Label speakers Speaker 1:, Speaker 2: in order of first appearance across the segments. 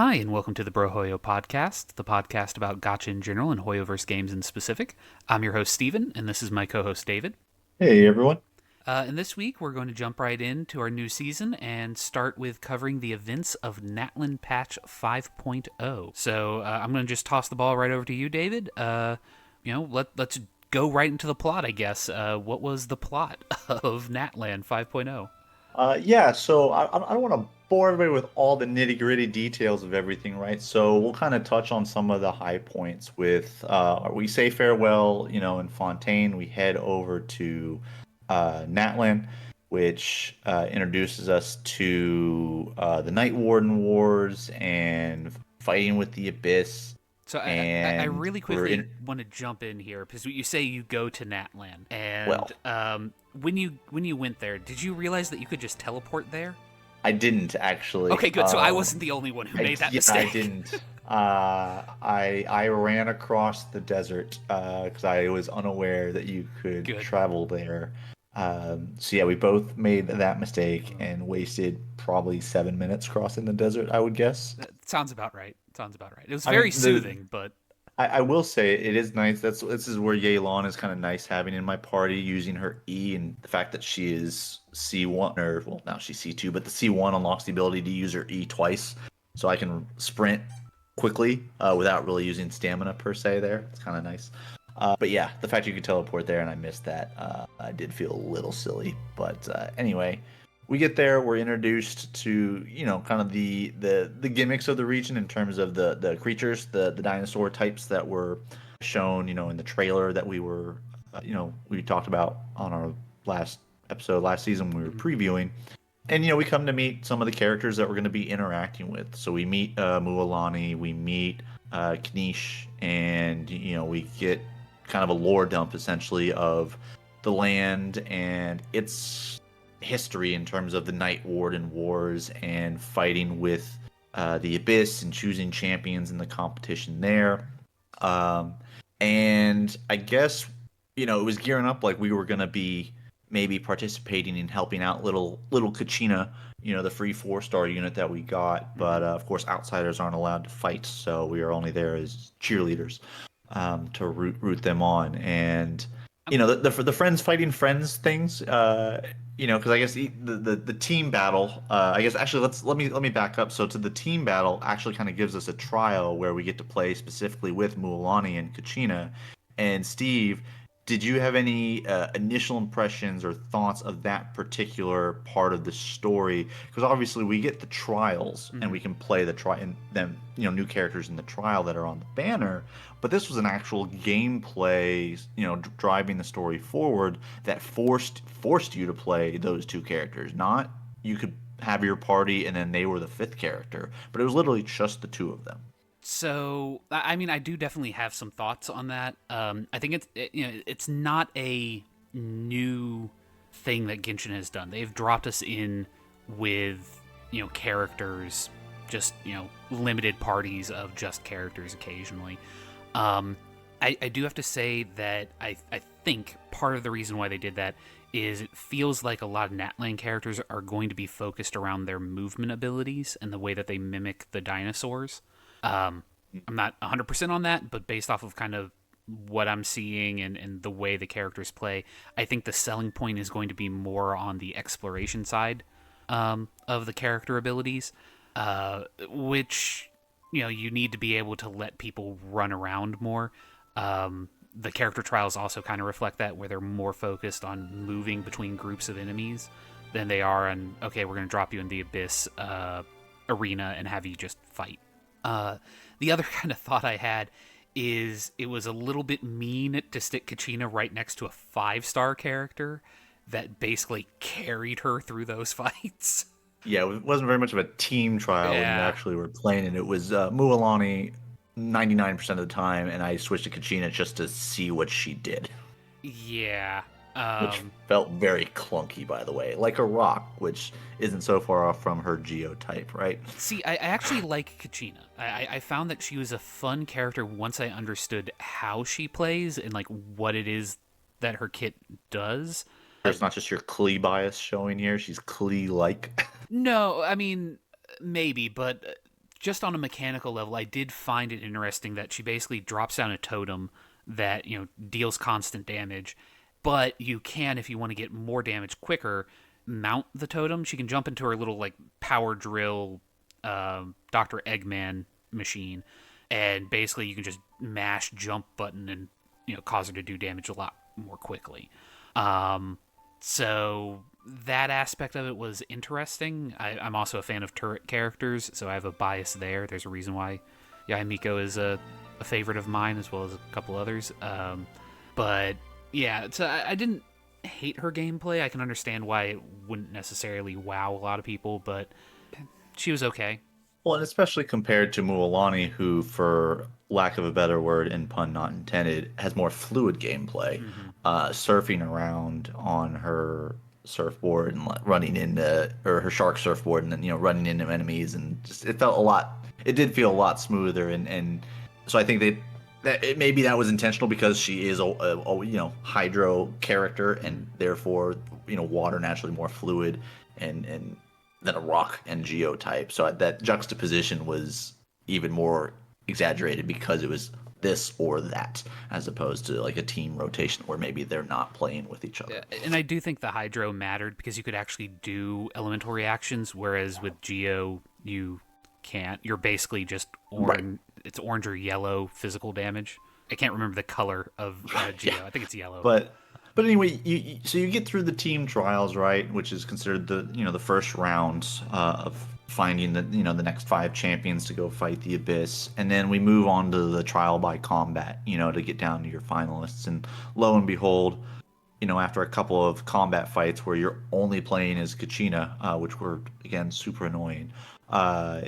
Speaker 1: Hi, and welcome to the Brohoyo podcast, the podcast about gacha in general and Hoyoverse games in specific. I'm your host, Steven, and this is my co host, David.
Speaker 2: Hey everyone.
Speaker 1: And this week, we're going to jump right into our new season and start with covering the events of Natlan Patch 5.0. So I'm going to just toss the ball right over to you, David. Let's go right into the plot, I guess. What was the plot of Natlan 5.0?
Speaker 2: I don't want to bore everybody with all the nitty-gritty details of everything, right? So we'll kind of touch on some of the high points with we say farewell, in Fontaine. We head over to Natlan, which introduces us to the Night Warden Wars and fighting with the Abyss.
Speaker 1: So I
Speaker 2: And
Speaker 1: really
Speaker 2: we're
Speaker 1: quickly
Speaker 2: in,
Speaker 1: want to jump in here because you say you go to Natlan, and
Speaker 2: well,
Speaker 1: when you went there, did you realize that you could just teleport there?
Speaker 2: I didn't actually.
Speaker 1: Okay, good. So I wasn't the only one who made that
Speaker 2: I
Speaker 1: mistake.
Speaker 2: didn't. I ran across the desert because I was unaware that you could
Speaker 1: Good.
Speaker 2: travel there. So yeah, we both made that mistake and wasted probably 7 minutes crossing the desert, I would guess.
Speaker 1: That sounds about right. Sounds about right. It was
Speaker 2: I
Speaker 1: very
Speaker 2: mean,
Speaker 1: soothing, but
Speaker 2: I will say it is nice. This is where Yelan is kind of nice having in my party, using her E, and the fact that she is C1, or well, now she's C2, but the C1 unlocks the ability to use her E twice, so I can sprint quickly without really using stamina per se. There, it's kind of nice. But yeah, the fact you could teleport there and I missed that, I did feel a little silly. But anyway, we get there, we're introduced to kind of the gimmicks of the region in terms of the creatures, the dinosaur types that were shown in the trailer that we talked about on our last episode last season when we were
Speaker 1: mhm.
Speaker 2: previewing. And we come to meet some of the characters that we're going to be interacting with. So we meet Mualani, we meet Knish, and we get kind of a lore dump essentially of the land and its history in terms of the Night Warden Wars and fighting with the Abyss and choosing champions in the competition there. Um, and I guess it was gearing up like we were gonna be maybe participating in helping out little Kachina, the free 4-star unit that we got. But of course, outsiders aren't allowed to fight, so we are only there as cheerleaders to root them on. And the friends fighting friends things. Because I guess the team battle. I guess actually let me back up. So to the team battle actually kind of gives us a trial where we get to play specifically with Mualani and Kachina. And Steve, did you have any initial impressions or thoughts of that particular part of the story? Because obviously we get the trials and
Speaker 1: Mhm.
Speaker 2: we can play the try and then new characters in the trial that are on the banner. But this was an actual gameplay, driving the story forward that forced you to play those two characters. Not you could have your party and then they were the fifth character, but it was literally just the two of them.
Speaker 1: So I mean, I do definitely have some thoughts on that. I think it's not a new thing that Genshin has done. They've dropped us in with characters, just limited parties of just characters occasionally. Um, I do have to say that I think part of the reason why they did that is it feels like a lot of Natlan characters are going to be focused around their movement abilities and the way that they mimic the dinosaurs. Um, I'm not 100% on that, but based off of kind of what I'm seeing and the way the characters play, I think the selling point is going to be more on the exploration side of the character abilities, which you need to be able to let people run around more. The character trials also kind of reflect that, where they're more focused on moving between groups of enemies than they are on, okay, we're going to drop you in the Abyss arena and have you just fight. Uh, the other kind of thought I had is it was a little bit mean to stick Kachina right next to a 5-star character that basically carried her through those fights.
Speaker 2: Yeah, it wasn't very much of a team trial when you
Speaker 1: Yeah,
Speaker 2: actually were playing it. It was Mualani 99% of the time, and I switched to Kachina just to see what she did,
Speaker 1: yeah.
Speaker 2: which
Speaker 1: Um,
Speaker 2: felt very clunky, by the way, like a rock, which isn't so far off from her geotype, right?
Speaker 1: See, I actually like Kachina. I found that she was a fun character once I understood how she plays and like what it is that her kit does.
Speaker 2: It's not just your Klee bias showing here; she's Klee-like.
Speaker 1: No, I mean maybe, but just on a mechanical level, I did find it interesting that she basically drops down a totem that, deals constant damage, but you can, if you want to get more damage quicker, mount the totem. She can jump into her little like power drill, Dr. Eggman machine, and basically you can just mash jump button and cause her to do damage a lot more quickly. So that aspect of it was interesting. I'm also a fan of turret characters, so I have a bias there. There's a reason why Yaimiko is a favorite of mine, as well as a couple others. But yeah, so I didn't hate her gameplay. I can understand why it wouldn't necessarily wow a lot of people, but she was okay.
Speaker 2: Well, and especially compared to Mualani, who, for lack of a better word and pun not intended, has more fluid gameplay,
Speaker 1: Mm-hmm.
Speaker 2: surfing around on her surfboard and running into, or her shark surfboard, and then running into enemies, and just it felt a lot. It did feel a lot smoother, and so I think maybe that was intentional because she is a hydro character, and therefore water naturally more fluid, and than a rock and geo type. So that juxtaposition was even more exaggerated because it was this or that, as opposed to like a team rotation where maybe they're not playing with each other.
Speaker 1: And I do think the hydro mattered because you could actually do elemental reactions, whereas with geo you can't. You're basically just
Speaker 2: Right.
Speaker 1: orange. It's orange or yellow physical damage. I can't remember the color of geo.
Speaker 2: Yeah.
Speaker 1: I think it's yellow.
Speaker 2: But anyway, so you get through the team trials, right, which is considered the first round of finding the next 5 champions to go fight the abyss, and then we move on to the trial by combat, to get down to your finalists, and lo and behold, after a couple of combat fights where you're only playing as Kachina, which were again super annoying,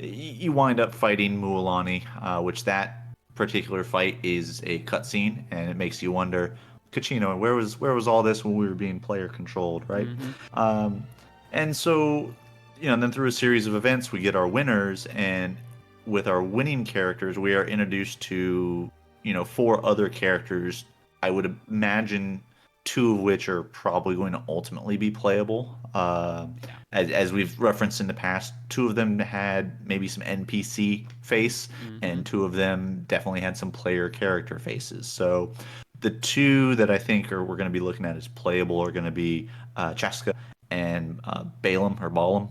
Speaker 2: you wind up fighting Mualani, which that particular fight is a cutscene, and it makes you wonder, Kachino, where was all this when we were being player controlled, right?
Speaker 1: Mm-hmm.
Speaker 2: Um, and so, then through a series of events, we get our winners, and with our winning characters, we are introduced to 4 other characters. I would imagine 2 of which are probably going to ultimately be playable.
Speaker 1: Yeah.
Speaker 2: As we've referenced in the past, 2 of them had maybe some NPC face,
Speaker 1: Mm-hmm.
Speaker 2: and 2 of them definitely had some player character faces. So the 2 that I think we're going to be looking at as playable are going to be Chaska and Balaam or Balaam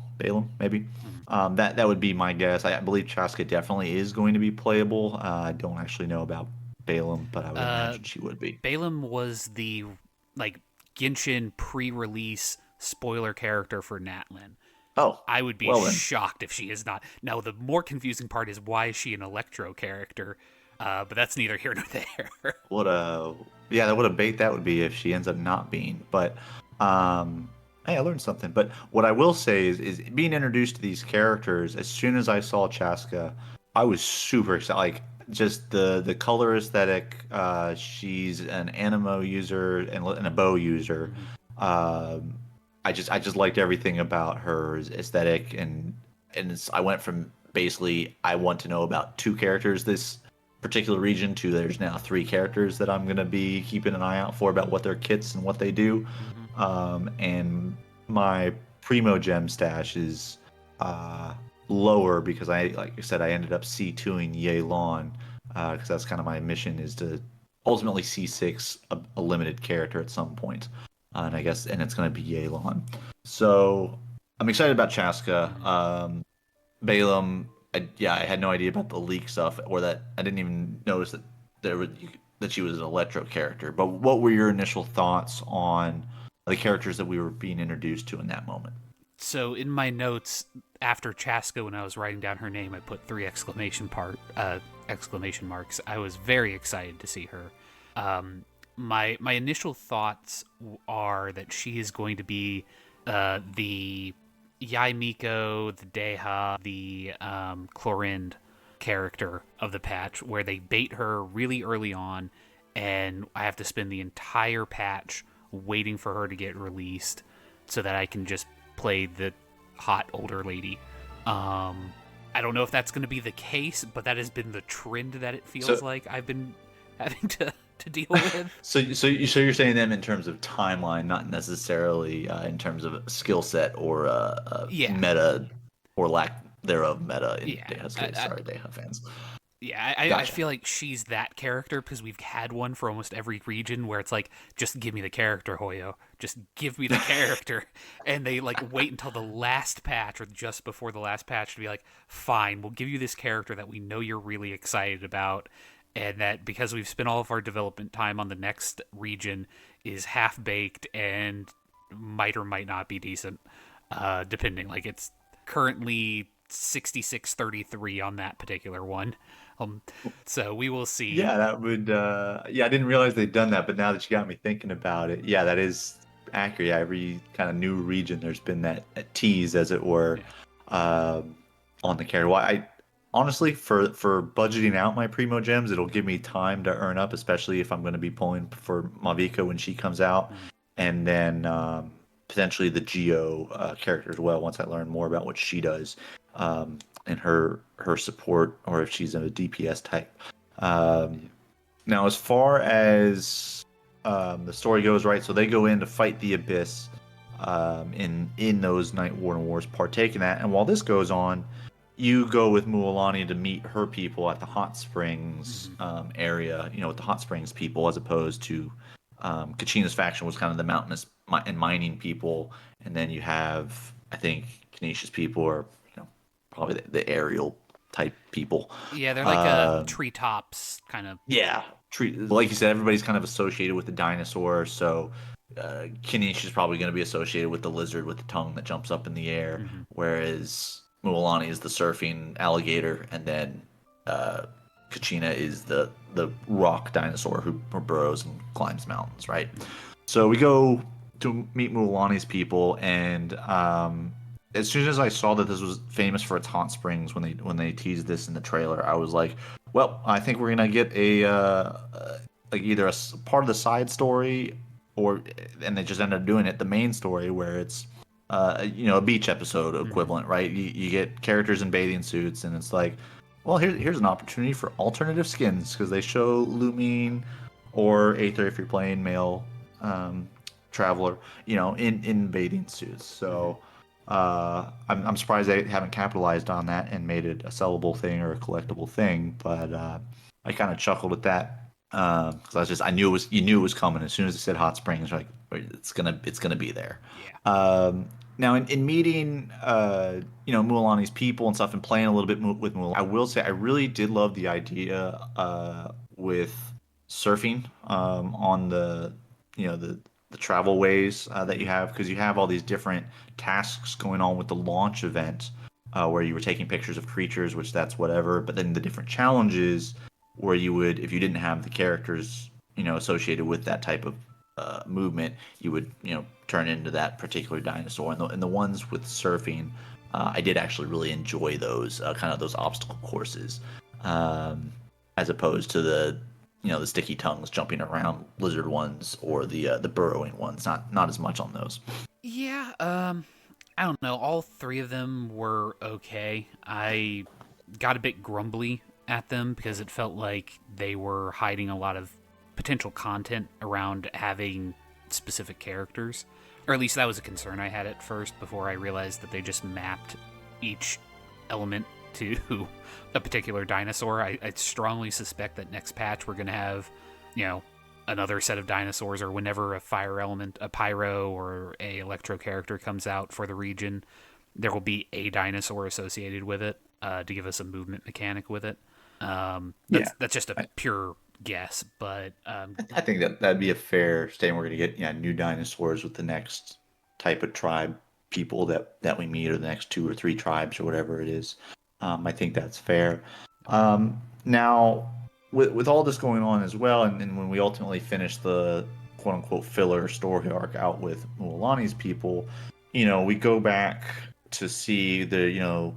Speaker 2: maybe.
Speaker 1: Mm-hmm.
Speaker 2: That would be my guess. I believe Chaska definitely is going to be playable. I don't actually know about Balaam, but I would
Speaker 1: Uh,
Speaker 2: imagine she would be.
Speaker 1: Balaam was the like Genshin pre-release spoiler character for Natlan.
Speaker 2: Oh,
Speaker 1: I would be
Speaker 2: well then.
Speaker 1: shocked if she is not. Now, the more confusing part is why is she an Electro character? But that's neither here nor there.
Speaker 2: What a bait that would be if she ends up not being. But hey, I learned something. But what I will say is being introduced to these characters. As soon as I saw Chaska, I was super excited. Like just the color aesthetic. She's an animo user and a bow user.
Speaker 1: Mhm.
Speaker 2: Um, I just liked everything about her aesthetic, and I went from basically I want to know about 2 characters this particular region to there's now 3 characters that I'm gonna be keeping an eye out for about what their kits and what they do.
Speaker 1: Mhm.
Speaker 2: And my primo gem stash is lower because like I said, I ended up C2ing Yelan because that's kind of my mission, is to ultimately C6 a limited character at some point. And I guess, and it's going to be Yelan. So I'm excited about Chaska.
Speaker 1: Mhm.
Speaker 2: Balaam, I had no idea about the leak stuff, or that I didn't even notice that that she was an Electro character. But what were your initial thoughts on the characters that we were being introduced to in that moment?
Speaker 1: So in my notes after Chaska, when I was writing down her name, I put 3 exclamation marks. I was very excited to see her. My initial thoughts are that she is going to be the Yaimiko, the Deha, the Chlorind character of the patch, where they bait her really early on, and I have to spend the entire patch waiting for her to get released so that I can just play the hot older lady. I don't know if that's going to be the case, but that has been the trend that it feels
Speaker 2: So,
Speaker 1: like I've been having to deal with.
Speaker 2: so you're saying them in terms of timeline, not necessarily in terms of skill set or
Speaker 1: Yeah.
Speaker 2: meta or lack. thereof meta in
Speaker 1: Yeah,
Speaker 2: Deja's case. Sorry, Deja fans.
Speaker 1: yeah, I
Speaker 2: Gotcha.
Speaker 1: feel like she's that character because we've had one for almost every region where it's like, just give me the character, Hoyo. Just give me the character. And they like wait until the last patch or just before the last patch to be like, fine, we'll give you this character that we know you're really excited about. And that because we've spent all of our development time on the next region is half baked and might or might not be decent, depending. Like it's currently 66-33 on that particular one. Um, so we will see.
Speaker 2: Yeah, that would. Yeah, I didn't realize they'd done that, but now that you got me thinking about it, yeah, that is accurate. Yeah, every kind of new region, there's been that tease, as it were,
Speaker 1: Yeah.
Speaker 2: um, on the character. Well, I honestly, for budgeting out my primo gems, it'll give me time to earn up, especially if I'm going to be pulling for Mavica when she comes out,
Speaker 1: Mhm.
Speaker 2: and then potentially the Geo character as well. Once I learn more about what she does, and her support, or if she's a DPS type. Um, Now, as far as the story goes, right? So they go in to fight the Abyss in those Night Warden Wars, partake in that. And while this goes on, you go with Mualani to meet her people at the Hot Springs
Speaker 1: Mhm.
Speaker 2: area. You know, with the Hot Springs people, as opposed to Kachina's faction was kind of the mountainous and mining people, and then you have, I think, Canisia's people are, probably the aerial type people.
Speaker 1: Yeah, they're like
Speaker 2: Um,
Speaker 1: treetops kind of.
Speaker 2: yeah, like you said, everybody's kind of associated with the dinosaur. So Kinish is probably going to be associated with the lizard with the tongue that jumps up in the air,
Speaker 1: Mhm.
Speaker 2: whereas Mualani is the surfing alligator, and then uh, Kachina is the rock dinosaur who burrows and climbs mountains. Right.
Speaker 1: Mhm.
Speaker 2: So we go to meet Mualani's people, and as soon as I saw that this was famous for its hot springs when they teased this in the trailer, I was like, well, I think we're gonna get a like either part of the side story, or and they just ended up doing it the main story where it's a beach episode
Speaker 1: Mhm.
Speaker 2: equivalent, right? You get characters in bathing suits, and it's like, well, here's an opportunity for alternative skins because they show Lumine or Aether if you're playing male um, traveler, in bathing suits.
Speaker 1: Mhm.
Speaker 2: So I'm surprised they haven't capitalized on that and made it a sellable thing or a collectible thing. But I kind of chuckled at that because I knew you knew it was coming as soon as it said hot springs. Like it's gonna be there.
Speaker 1: Yeah.
Speaker 2: Now in meeting Mualani's people and stuff and playing a little bit with Mulan, I will say I really did love the idea with surfing on the travel ways that you
Speaker 1: Mhm.
Speaker 2: have, because you have all these different tasks going on with the launch event where you were taking pictures of creatures, which that's whatever, but then the different challenges where you would, if you didn't have the characters associated with that type of movement, you would turn into that particular dinosaur. And the ones with surfing, I did actually really enjoy those kind of those obstacle courses, um, as opposed to the sticky tongues jumping around lizard ones or the burrowing ones. Not as much on those.
Speaker 1: Yeah. I don't know. All three of them were okay. I got a bit grumbly at them because it felt like they were hiding a lot of potential content around having specific characters. Or at least that was a concern I had at first before I realized that they just mapped each element to a particular dinosaur. I strongly suspect that next patch we're going to have, you know, another set of dinosaurs, or whenever a fire element, a pyro or a electro character comes out for the region, there will be a dinosaur associated with it to give us a movement mechanic with it.
Speaker 2: Yeah,
Speaker 1: That's just a
Speaker 2: I,
Speaker 1: pure guess, but
Speaker 2: I think that'd be a fair statement. We're going to get new dinosaurs with the next type of tribe people that we meet, or the next two or three tribes or whatever it is. I think that's fair. Now, with all this going on as well, and when we ultimately finish the quote unquote filler story arc out with Mualani's people, we go back to see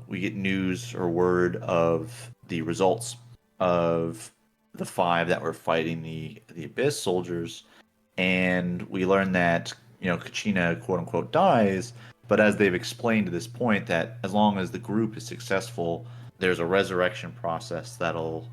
Speaker 2: we get news or word of the results of the five that were fighting the Abyss soldiers, and we learn that Kachina quote unquote dies. But as they've explained to this point, that as long as the group is successful, there's a resurrection process that'll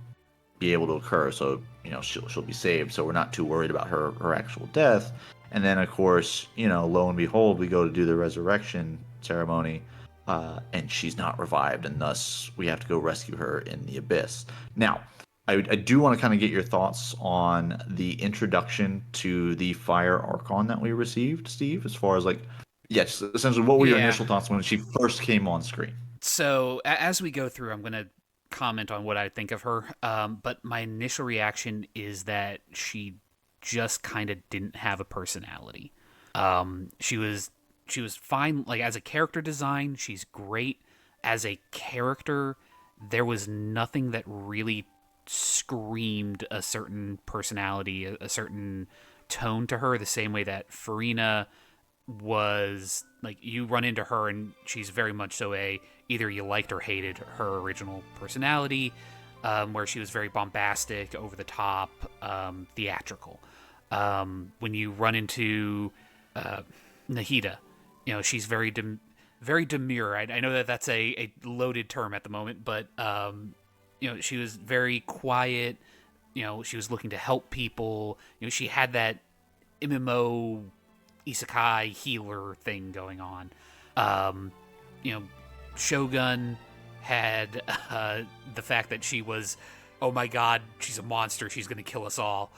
Speaker 2: be able to occur. So she'll be saved. So we're not too worried about her actual death. And then of course lo and behold, we go to do the resurrection ceremony, and she's not revived, and thus we have to go rescue her in the abyss. Now, I do want to kind of get your thoughts on the introduction to the Fire Archon that we received, Steve, as far as like, yes, essentially, what were your
Speaker 1: Yeah.
Speaker 2: initial thoughts when she first came on screen?
Speaker 1: So as we go through, I'm going to comment on what I think of her. But my initial reaction is that she just kind of didn't have a personality. She was fine. Like as a character design, she's great. As a character, there was nothing that really screamed a certain personality, a certain tone to her. The same way that Farina was like you run into her and she's very much so a either you liked or hated her original personality, where she was very bombastic, over the top, theatrical. When you run into Nahida, she's very demure. I know that that's a loaded term at the moment, but she was very quiet. She was looking to help people. She had that MMO isekai healer thing going on. You know, Shogun had the fact that she was, oh my god, she's a monster, she's going to kill us all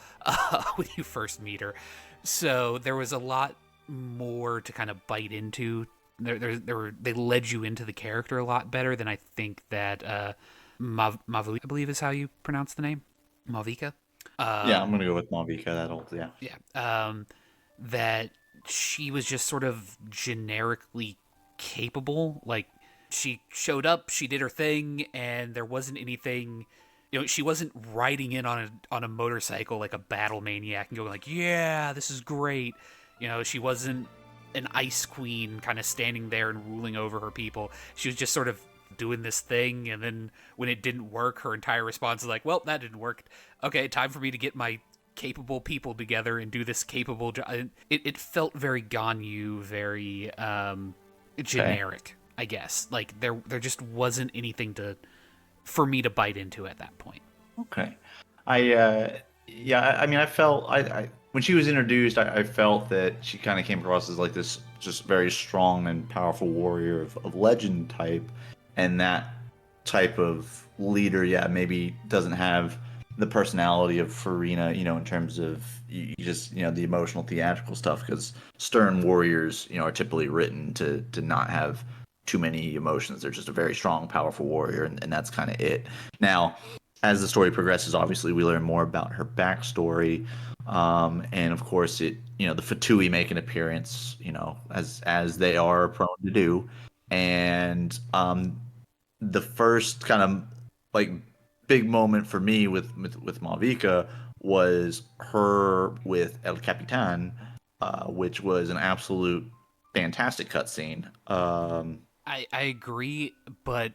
Speaker 1: when you first meet her. So there was a lot more to kind of bite into. They led you into the character a lot better than I think that Mavu, I believe is how you pronounce the name, Malvika.
Speaker 2: Yeah, I'm gonna go with Malvika. That old, yeah.
Speaker 1: Yeah. That she was just sort of generically capable. Like she showed up, she did her thing, and there wasn't anything. She wasn't riding in on a motorcycle like a battle maniac and going like, "Yeah, this is great." She wasn't an ice queen kind of standing there and ruling over her people. She was just sort of doing this thing, and then when it didn't work, her entire response is like, "Well, that didn't work. Okay, time for me to get my capable people together and do this capable job." It felt very Ganyu, very generic, I guess. Like there just wasn't anything for me to bite into at that point.
Speaker 2: Okay. I mean, I felt I when she was introduced, I felt that she kind of came across as like this just very strong and powerful warrior of legend type, and that type of leader, yeah, maybe doesn't have the personality of Farina, in terms of you just, the emotional theatrical stuff, because stern warriors, are typically written to not have too many emotions. They're just a very strong, powerful warrior, and that's kind of it. Now, as the story progresses, obviously we learn more about her backstory, and of course the Fatui make an appearance, as they are prone to do, and the first kind of like big moment for me with Malvika was her with El Capitan, which was an absolute fantastic cutscene.
Speaker 1: I agree, but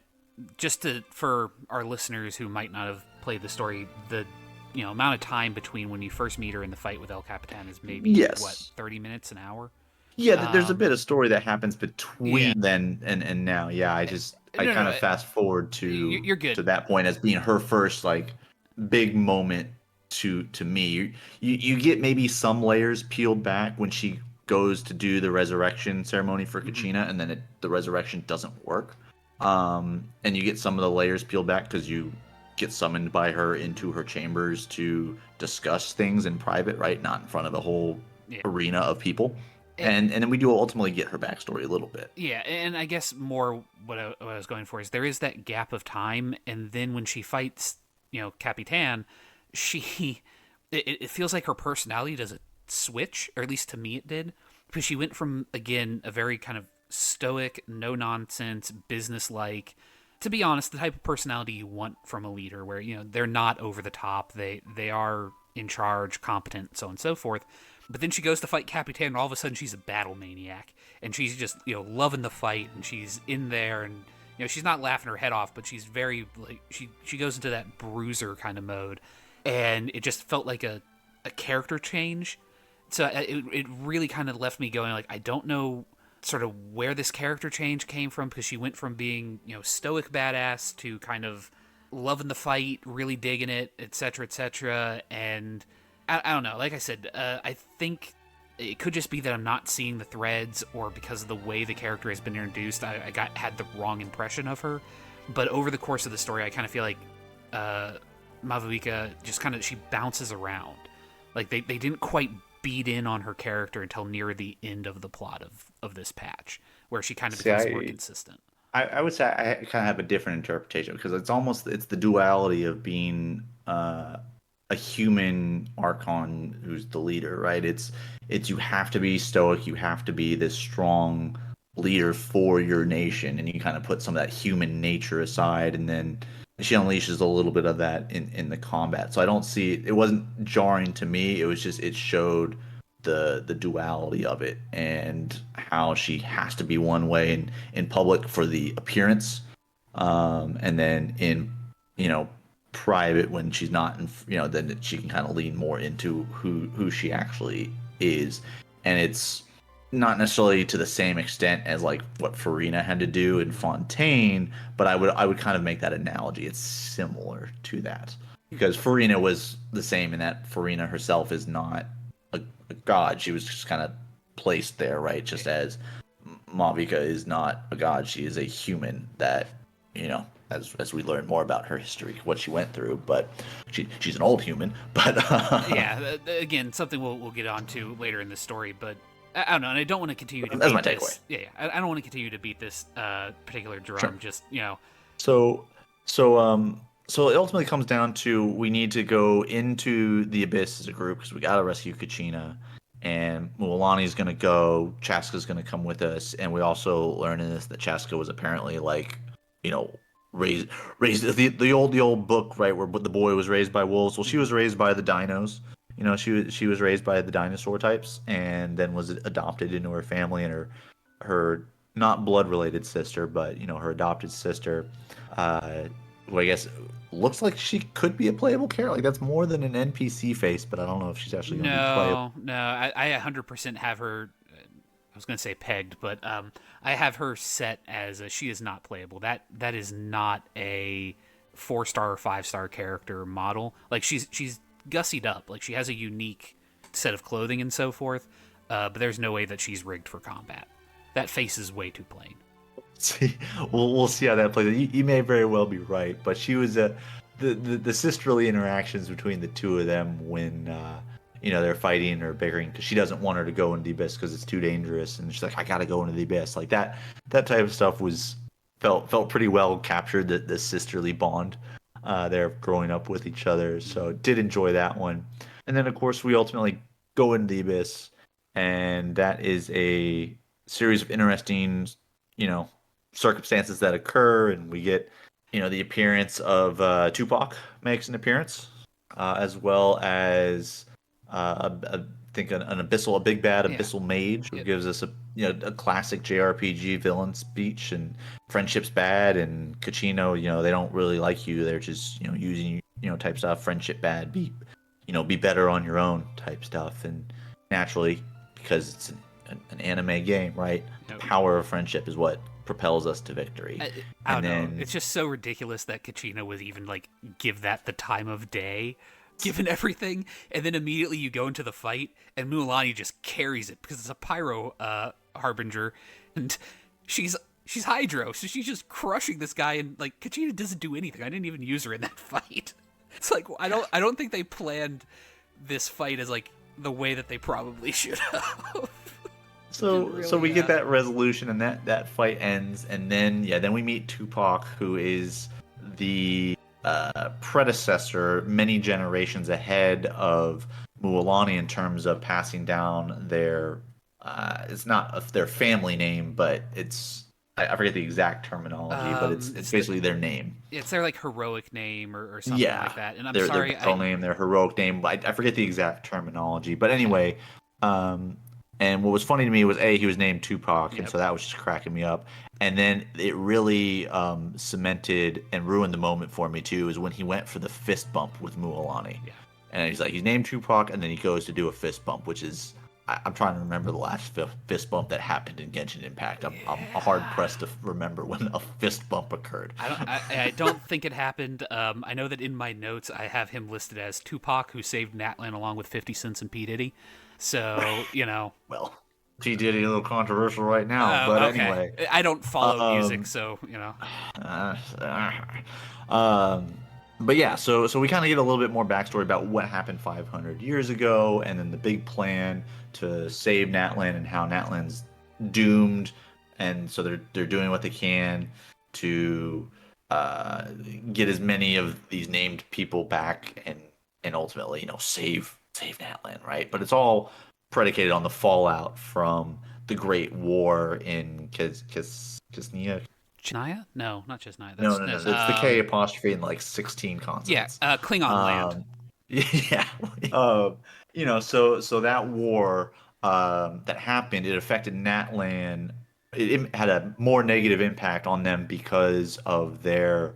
Speaker 1: just for our listeners who might not have played the story, the amount of time between when you first meet her in the fight with El Capitan is maybe
Speaker 2: Yes.
Speaker 1: 30 minutes, an hour.
Speaker 2: Yeah, there's a bit of story that happens
Speaker 1: Yeah.
Speaker 2: between then and now. Yeah, I
Speaker 1: No,
Speaker 2: kind
Speaker 1: no,
Speaker 2: of fast forward
Speaker 1: you're
Speaker 2: to
Speaker 1: good.
Speaker 2: that point as being her first like big moment to me. You get maybe some layers peeled back when she goes to do the resurrection ceremony for
Speaker 1: Hmm.
Speaker 2: Kachina, and then the resurrection doesn't work. And you get some of the layers peeled back because you get summoned by her into her chambers to discuss things in private, right? Not in front of a whole
Speaker 1: Yeah.
Speaker 2: arena of people.
Speaker 1: It,
Speaker 2: And then we do ultimately get her backstory a little bit.
Speaker 1: yeah, and I guess more what I was going for is there is that gap of time, and then when she fights, Capitan, she it feels like her personality does a switch, or at least to me it did, because she went from again a very kind of stoic, no nonsense, business like, to be honest, the type of personality you want from a leader, where they're not over the top, they are in charge, competent, so on and so forth. But then she goes to fight Capitan, and all of a sudden she's a battle maniac, and she's just loving the fight, and she's in there, and she's not laughing her head off, but she's very like she goes into that bruiser kind of mode, and it just felt like a character change. So it really kind of left me going like, I don't know sort of where this character change came from, because she went from being stoic badass to kind of loving the fight, really digging it, etc., etc. And I don't know. Like I said, I think it could just be that I'm not seeing the threads, or because of the way the character has been introduced, I had the wrong impression of her. But over the course of the story, I kind of feel like Mavuika just kind of, she bounces around. Like they didn't quite beat in on her character until near the end of the plot of this patch, where she kind of
Speaker 2: See,
Speaker 1: becomes more consistent.
Speaker 2: I would say I kind of have a different interpretation because it's the duality of being a human Archon who's the leader, right? It's you have to be stoic, you have to be this strong leader for your nation, and you kind of put some of that human nature aside, and then she unleashes a little bit of that in the combat. So I don't see it wasn't jarring to me. It was just it showed the duality of it and how she has to be one way in public for the appearance, and then in private when she's not in, then she can kind of lean more into who she actually is. And it's not necessarily to the same extent as like what Farina had to do in Fontaine, but I would kind of make that analogy. It's similar to that because Farina was the same in that Farina herself is not a god. She was just kind of placed there, right? Just as Mavica is not a god. She is a human that, as we learn more about her history, what she went through. But she's an old human. But
Speaker 1: yeah, again, something we'll get onto later in the story. But I don't know, and I don't want to continue to
Speaker 2: that's
Speaker 1: beat
Speaker 2: my
Speaker 1: this.
Speaker 2: takeaway.
Speaker 1: Yeah, I don't want to continue to beat this particular drum.
Speaker 2: Sure.
Speaker 1: Just
Speaker 2: So it ultimately comes down to we need to go into the abyss as a group because we got to rescue Kachina, and Mualani's gonna go. Chaska's gonna come with us, and we also learn in this that Chaska was apparently like, raised the old book, right, where the boy was raised by wolves. Well, she was raised by the dinos. She was raised by the dinosaur types, and then was adopted into her family, and her not blood related sister, but her adopted sister, who I guess looks like she could be a playable character. Like that's more than an NPC face, but I don't know if she's actually going to be playable.
Speaker 1: no. I 100% have her. I was going to say pegged, but I have her set as she is not playable. That is not a 4-star or 5-star character model. Like she's gussied up. Like she has a unique set of clothing and so forth. But there's no way that she's rigged for combat. That face is way too plain.
Speaker 2: See, we'll see how that plays. You may very well be right, but she was the sisterly interactions between the two of them when they're fighting or bickering because she doesn't want her to go into the abyss because it's too dangerous, and she's like, I gotta go into the abyss. Like that type of stuff felt pretty well captured, the sisterly bond there growing up with each other. So did enjoy that one. And then of course we ultimately go into the abyss, and that is a series of interesting circumstances that occur, and we get the appearance of Tupac makes an appearance, as well as I think an a big bad abyssal mage who gives us a classic JRPG villain speech, and friendship's bad, and Kachino, they don't really like you, they're just using you type stuff. Friendship bad, be better on your own type stuff. And naturally, because it's an anime game, right? The power of friendship is what propels us to victory.
Speaker 1: I don't know. It's just so ridiculous that Kachina would even give that the time of day, given everything, and then immediately you go into the fight, and Mualani just carries it because it's a pyro harbinger, and she's Hydro, so she's just crushing this guy, and Kachina doesn't do anything. I didn't even use her in that fight. It's I don't think they planned this fight as the way that they probably should have.
Speaker 2: So we get that resolution, and that fight ends, and then we meet Tupac, who is the predecessor many generations ahead of Mualani in terms of passing down their it's not their family name, but it's I forget the exact terminology, but it's basically their name.
Speaker 1: It's their heroic name or something like that. And I'm
Speaker 2: their,
Speaker 1: sorry,
Speaker 2: their name, their heroic name. I forget the exact terminology, but anyway. And what was funny to me was he was named Tupac, and so that was just cracking me up. And then it really cemented and ruined the moment for me too, is when he went for the fist bump with Mualani. Yeah. And he's named Tupac, and then he goes to do a fist bump, which is I'm trying to remember the last fist bump that happened in Genshin Impact. I'm hard pressed to remember when a fist bump occurred.
Speaker 1: I don't think it happened. I know that in my notes I have him listed as Tupac, who saved Natlan along with 50 Cent and P Diddy. So,
Speaker 2: Well, P Diddy a little controversial right now, but
Speaker 1: okay.
Speaker 2: anyway.
Speaker 1: I don't follow music,
Speaker 2: Um,
Speaker 1: so,
Speaker 2: uh, um, but yeah, so we kind of get a little bit more backstory about what happened 500 years ago, and then the big plan to save Natlan and how Natlan's doomed, and so they're doing what they can to uh, get as many of these named people back and ultimately save Natlan, right? But it's all predicated on the fallout from the Great War in Kisnia.
Speaker 1: Chennaya? No, not Chennaya.
Speaker 2: No,
Speaker 1: That's,
Speaker 2: no, no.
Speaker 1: that's
Speaker 2: It's the K apostrophe and like 16
Speaker 1: yeah,
Speaker 2: consonants.
Speaker 1: Klingon land.
Speaker 2: Yeah. So that war that happened, it affected Natlan. It had a more negative impact on them because of their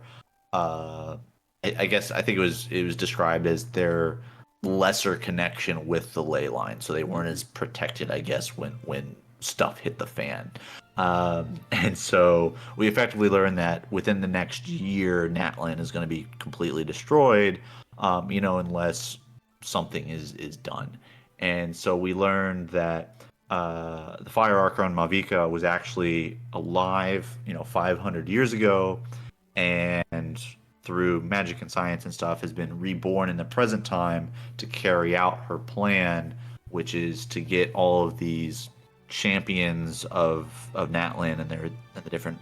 Speaker 2: uh I guess I think it was described as their lesser connection with the ley line. So they weren't as protected, I guess, when stuff hit the fan. And so we effectively learned that within the next year, Natlan is going to be completely destroyed, unless something is done. And so we learned that the Fire Archon Mavica was actually alive, 500 years ago, and through magic and science and stuff has been reborn in the present time to carry out her plan, which is to get all of these champions of Natlan and the different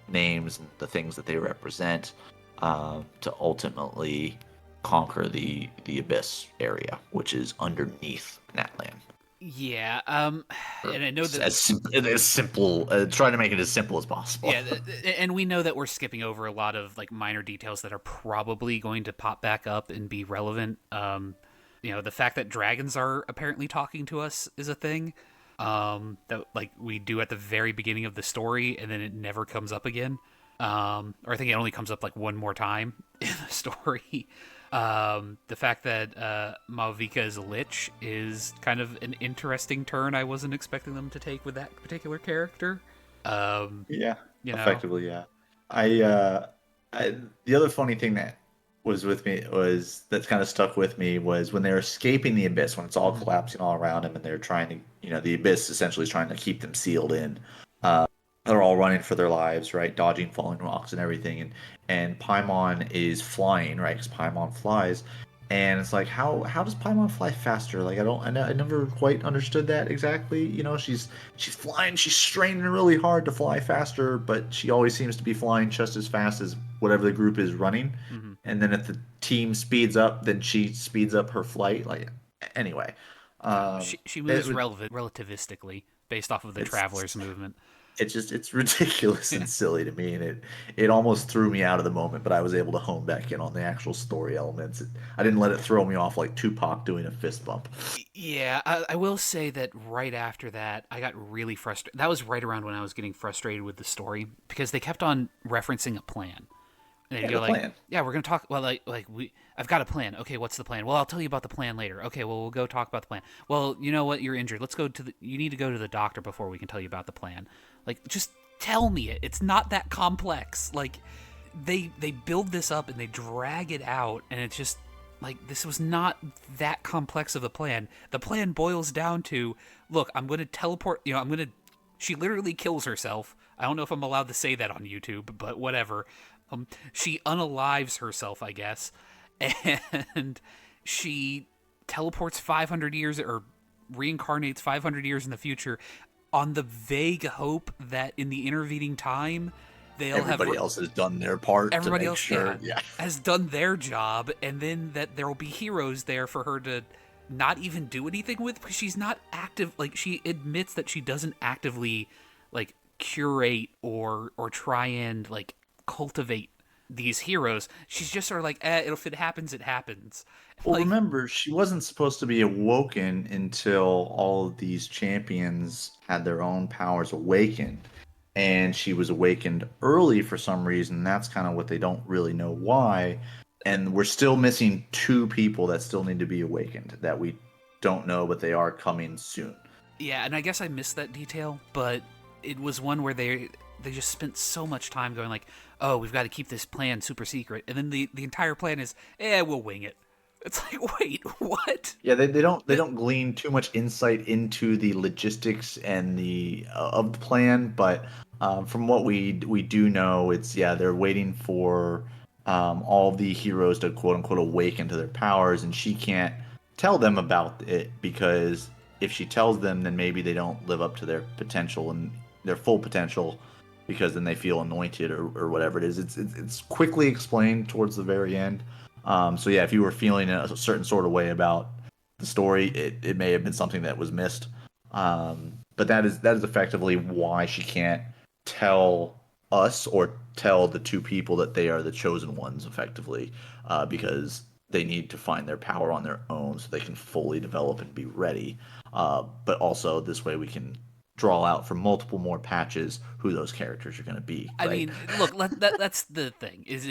Speaker 2: names and the things that they represent, to ultimately conquer the abyss area, which is underneath Natlan.
Speaker 1: Yeah, and I know that
Speaker 2: As simple, trying to make it as simple as possible.
Speaker 1: yeah, and we know that we're skipping over a lot of like minor details that are probably going to pop back up and be relevant. The fact that dragons are apparently talking to us is a thing. That like we do at the very beginning of the story, and then it never comes up again. Or I think it only comes up like one more time in the story. The fact that Malvika is a lich is kind of an interesting turn I wasn't expecting them to take with that particular character.
Speaker 2: Yeah,
Speaker 1: You know,
Speaker 2: effectively, yeah. The other funny thing that was with me was that's kind of stuck with me was when they're escaping the abyss, when it's all collapsing all around them, and they're trying to, the abyss essentially is trying to keep them sealed in. They're all running for their lives, right, dodging falling rocks and everything, and Paimon is flying, right, because Paimon flies, and it's like how does Paimon fly faster? Like I never quite understood that exactly. She's flying, she's straining really hard to fly faster, but she always seems to be flying just as fast as whatever the group is running.
Speaker 1: mm-hmm.
Speaker 2: And then if the team speeds up, then she speeds up her flight. Like anyway,
Speaker 1: she
Speaker 2: it
Speaker 1: moves
Speaker 2: would
Speaker 1: relativistically based off of the
Speaker 2: it's
Speaker 1: traveler's movement.
Speaker 2: it's ridiculous and silly to me, and it almost threw me out of the moment, but I was able to hone back in on the actual story elements. I didn't let it throw me off like Tupac doing a fist bump.
Speaker 1: Yeah, I will say that right after that, I got really frustrated. That was right around when I was getting frustrated with the story because they kept on referencing a plan. And they'd
Speaker 2: Yeah,
Speaker 1: go
Speaker 2: the
Speaker 1: like,
Speaker 2: plan.
Speaker 1: "Yeah, we're gonna talk." Well, I've got a plan. Okay, what's the plan? Well, I'll tell you about the plan later. Okay, well, we'll go talk about the plan. Well, you know what? You're injured. Let's go to the. You need to go to the doctor before we can tell you about the plan. Like, just tell me it. It's not that complex. Like, they build this up and they drag it out, and it's just like this was not that complex of a plan. The plan boils down to, look, I'm gonna teleport. I'm gonna. She literally kills herself. I don't know if I'm allowed to say that on YouTube, but whatever. She unalives herself, I guess, and she teleports 500 years or reincarnates 500 years in the future on the vague hope that in the intervening time they'll have
Speaker 2: Everybody else has done their part to
Speaker 1: everybody
Speaker 2: make
Speaker 1: else
Speaker 2: sure. Yeah.
Speaker 1: has done their job, and then that there will be heroes there for her to not even do anything with because she's not active. Like, she admits that she doesn't actively like curate or try and like cultivate these heroes. She's just sort of like, if it happens, it happens.
Speaker 2: Well,
Speaker 1: Like,
Speaker 2: remember, she wasn't supposed to be awoken until all of these champions had their own powers awakened. And she was awakened early for some reason. That's kind of what they don't really know why. And we're still missing two people that still need to be awakened that we don't know, but they are coming soon.
Speaker 1: yeah, and I guess I missed that detail, but it was one where they just spent so much time going like, oh, we've got to keep this plan super secret, and then the entire plan is, we'll wing it. It's like, wait, what?
Speaker 2: Yeah, they don't glean too much insight into the logistics and the of the plan, but from what we do know, it's yeah they're waiting for all the heroes to quote unquote awaken to their powers, and she can't tell them about it because if she tells them, then maybe they don't live up to their potential and their full potential because then they feel anointed or whatever it is. It's quickly explained towards the very end. So yeah, if you were feeling a certain sort of way about the story, it may have been something that was missed. But that is effectively why she can't tell us or tell the two people that they are the chosen ones, effectively, because they need to find their power on their own so they can fully develop and be ready. But also this way we can draw out for multiple more patches who those characters are going to be,
Speaker 1: I
Speaker 2: right?
Speaker 1: mean, look, that's the thing. Is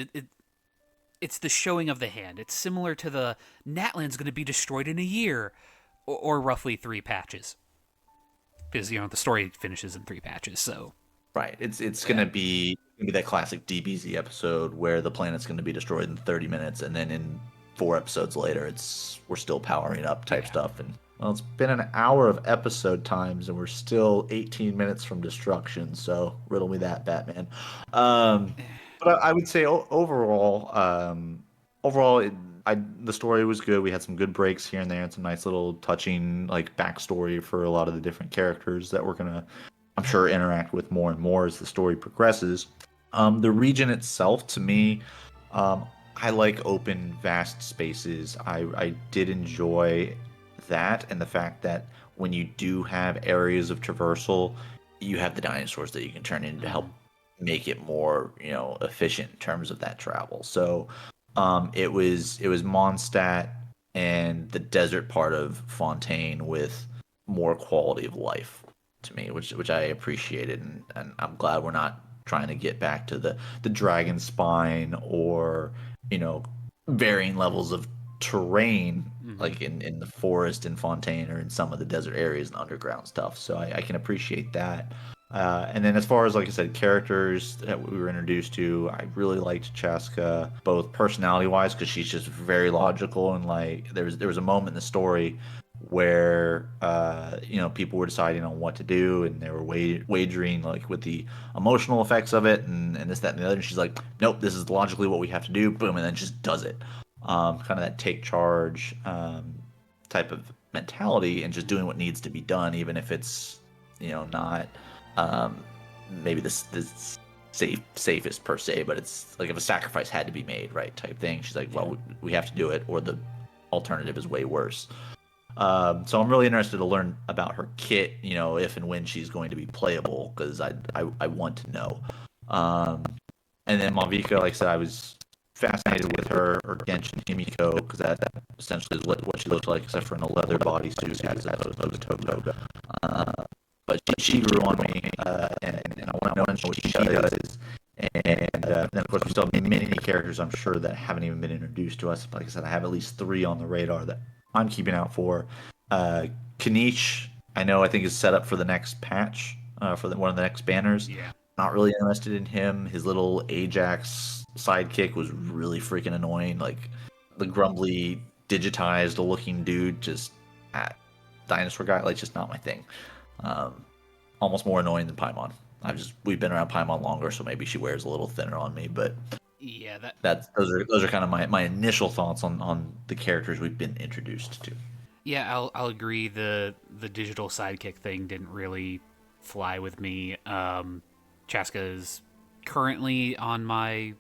Speaker 1: it's the showing of the hand. It's similar to the Natlan's going to be destroyed in a year, or roughly 3 patches, because the story finishes in 3 patches. So
Speaker 2: Right. It's
Speaker 1: yeah,
Speaker 2: gonna be that classic DBZ episode where the planet's gonna be destroyed in 30 minutes, and then in 4 episodes later, we're still powering up type
Speaker 1: yeah.
Speaker 2: stuff. And well, it's been an hour of episode times, and we're still 18 minutes from destruction. So riddle me that, Batman. Um, but I would say overall, the story was good. We had some good breaks here and there, and some nice little touching like backstory for a lot of the different characters that we're gonna I'm sure interact with more and more as the story progresses. The region itself, to me, um, I like open, vast spaces. I did enjoy that, and the fact that when you do have areas of traversal, you have the dinosaurs that you can turn in to help
Speaker 1: Mhm.
Speaker 2: make it more, efficient in terms of that travel. So, it was Mondstadt and the desert part of Fontaine with more quality of life to me, which I appreciated, and I'm glad we're not trying to get back to the dragon spine or varying levels of terrain
Speaker 1: Mhm.
Speaker 2: like in the forest in Fontaine or in some of the desert areas and underground stuff. So I can appreciate that. And then as far as like I said, characters that we were introduced to, I really liked Chaska, both personality wise because she's just very logical and like there was a moment in the story where people were deciding on what to do and they were wagering like with the emotional effects of it and this that and the other and she's like nope, this is logically what we have to do, boom, and then just does it. Kind of that take charge type of mentality and just doing what needs to be done even if it's not um, maybe this safest per se, but it's like if a sacrifice had to be made, right, type thing. She's like,
Speaker 1: Yeah.
Speaker 2: well, we have to do it, or the alternative is way worse. So I'm really interested to learn about her kit, if and when she's going to be playable, because I want to know. Um, and then Malvika, like I said, I was fascinated with her or Genshin Himiko, because that essentially is what she looked like, except for in a leather bodysuit as opposed to toga. Uh, but she grew on me, and I want to know what she does. And then, of course, we still have many characters I'm sure that haven't even been introduced to us. Like I said, I have at least 3 on the radar that I'm keeping out for. Uh, Kanish, I think is set up for the next patch, for one of the next banners.
Speaker 1: Yeah.
Speaker 2: Not really interested in him. His little Ajax sidekick was really freaking annoying. Like the grumbly, digitized looking dude, just dinosaur guy, like just not my thing. Um, Almost more annoying than Paimon. We've been around Paimon longer, so maybe she wears a little thinner on me, but
Speaker 1: Yeah. That.
Speaker 2: those are kind of my initial thoughts on the characters we've been introduced to.
Speaker 1: Yeah. I'll agree. The digital sidekick thing didn't really fly with me. Chaska is currently on my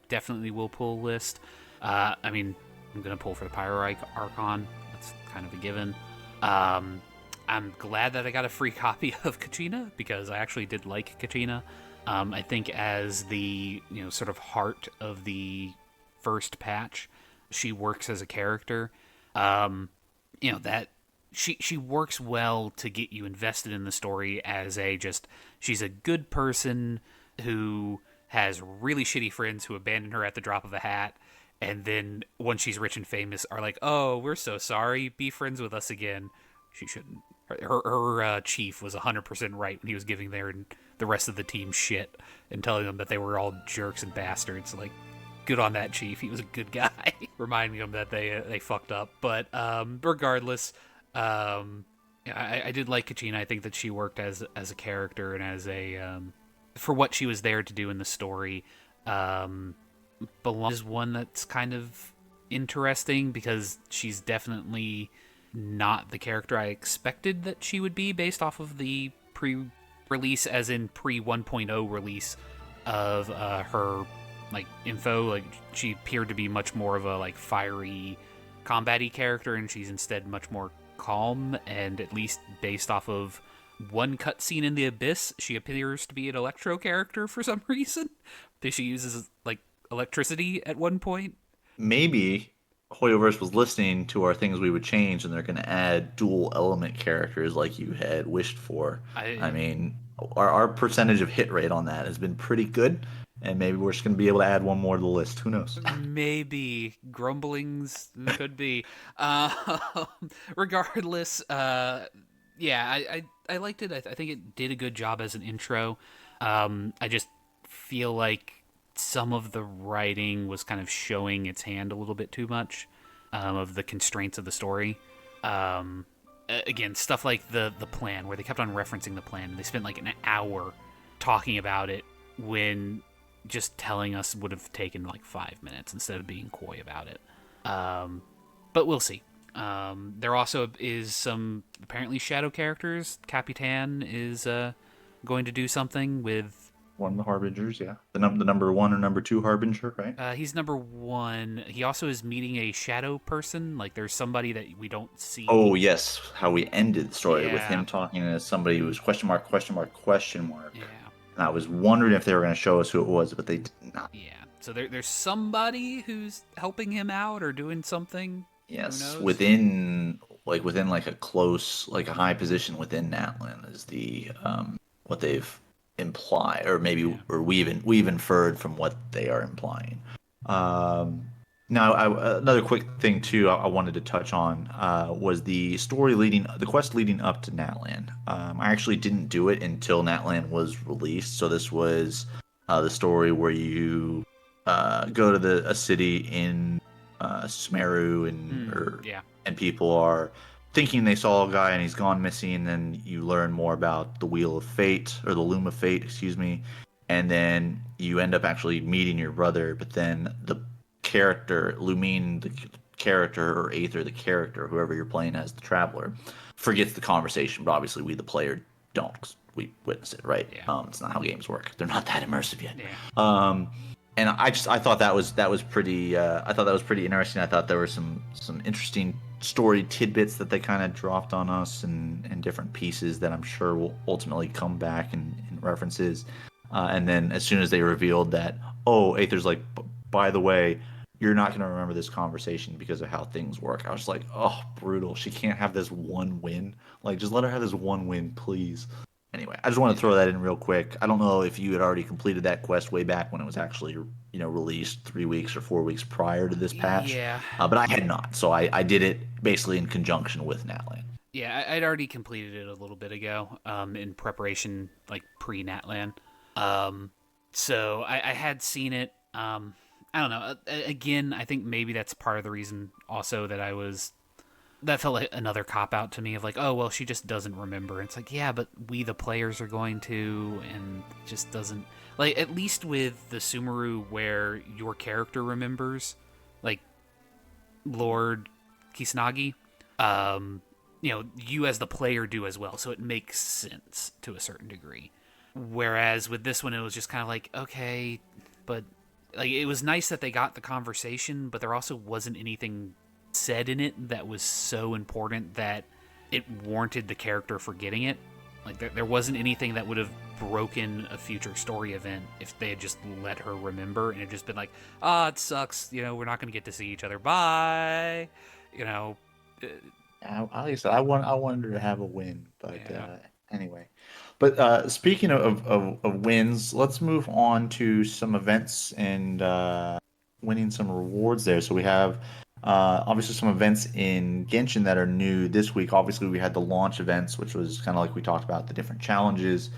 Speaker 1: definitely will pull list. I mean, I'm gonna pull for the Pyro Archon. That's kind of a given. Um, I'm glad that I got a free copy of Kachina because I actually did like Kachina. I think as the sort of heart of the first patch, she works as a character. Um, that she works well to get you invested in the story as a just she's a good person who has really shitty friends who abandon her at the drop of a hat and then once she's rich and famous are like, oh, we're so sorry, be friends with us again. She shouldn't. Her chief was 100% right when he was giving the rest of the team shit and telling them that they were all jerks and bastards. Like, good on that chief. He was a good guy, reminding them that they fucked up. But regardless, I did like Kachina. I think that she worked as a character and as a for what she was there to do in the story. Belong is one that's kind of interesting because she's definitely not the character I expected that she would be based off of the pre-release, as in pre 1.0 release of her like info. Like she appeared to be much more of a like fiery, combat-y character, and she's instead much more calm. And at least based off of one cutscene in the Abyss, she appears to be an Electro character for some reason. She uses like electricity at one point.
Speaker 2: Maybe Hoyoverse was listening to our things we would change, and they're going to add dual element characters like you had wished for. I mean, our percentage of hit rate on that has been pretty good, and maybe we're just going to be able to add one more to the list. Who knows?
Speaker 1: Maybe grumblings could be. Regardless, yeah, I liked it. I think it did a good job as an intro. I just feel like some of the writing was kind of showing its hand a little bit too much of the constraints of the story. Again, stuff like the plan, where they kept on referencing the plan. They spent like an hour talking about it when just telling us would have taken like 5 minutes instead of being coy about it. But we'll see. There also is some apparently shadow characters. Capitan is going to do something with
Speaker 2: One of the harbingers, yeah. The number one or number two harbinger, right?
Speaker 1: he's number one. He also is meeting a shadow person. Like there's somebody that we don't see.
Speaker 2: Oh yes, how we ended the story with
Speaker 1: Yeah.
Speaker 2: him talking to somebody who was question mark, question mark, question mark.
Speaker 1: Yeah.
Speaker 2: And I was wondering if they were going to show us who it was, but they did not.
Speaker 1: Yeah. So there's somebody who's helping him out or doing something.
Speaker 2: Yes, within like a close, like a high position within Natlan is the what they've implied, or maybe or we've inferred from what they are implying. Now, another quick thing too I wanted to touch on was the quest leading up to Natlan. I actually didn't do it until Natlan was released, so this was the story where you go to a city in Smeru, and people are thinking they saw a guy and he's gone missing. Then you learn more about the Wheel of Fate, or the Loom of Fate, excuse me, and then you end up actually meeting your brother. But then the character, Lumine, the character, or Aether, the character, whoever you're playing as, the Traveler, forgets the conversation. But obviously, we, the player, don't, 'cause we witness it, right?
Speaker 1: Yeah.
Speaker 2: It's not how games work. They're not that immersive yet.
Speaker 1: Yeah.
Speaker 2: And I thought that was pretty. I thought that was pretty interesting. I thought there were some interesting story tidbits that they kind of dropped on us, and different pieces that I'm sure will ultimately come back in references. And then as soon as they revealed that, oh, Aether's like, by the way, you're not going to remember this conversation because of how things work. I was like, oh, brutal. She can't have this one win. Like, just let her have this one win, please. Anyway, I just want to throw that in real quick. I don't know if you had already completed that quest way back when it was actually, released 3 weeks or 4 weeks prior to this patch.
Speaker 1: Yeah.
Speaker 2: But I had not, so I did it basically in conjunction with Natlan.
Speaker 1: Yeah, I'd already completed it a little bit ago, in preparation, like pre-Natlan. So I had seen it. I don't know. Again, I think maybe that's part of the reason also that felt like another cop-out to me of like, oh, well, she just doesn't remember. It's like, yeah, but we, the players, are going to, and it just doesn't... Like, at least with the Sumeru where your character remembers, like, Lord Kisnagi, you as the player do as well, so it makes sense to a certain degree. Whereas with this one, it was just kind of like, okay, but... Like, it was nice that they got the conversation, but there also wasn't anything said in it that was so important that it warranted the character forgetting it. Like, there wasn't anything that would have broken a future story event if they had just let her remember, and it just been like, it sucks, we're not going to get to see each other, bye,
Speaker 2: Like I said, I wanted her to have a win, but anyway. But speaking of wins, let's move on to some events and winning some rewards there. So we have obviously some events in Genshin that are new this week. Obviously, we had the launch events, which was kind of like we talked about, the different challenges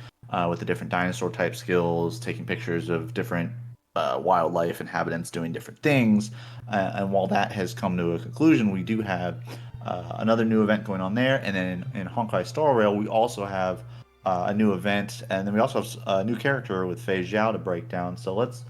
Speaker 2: with the different dinosaur type skills, taking pictures of different wildlife inhabitants doing different things. And while that has come to a conclusion, we do have another new event going on there. And then in Honkai Star Rail, we also have a new event, and then we also have a new character with Fei Zhao to break down. So let's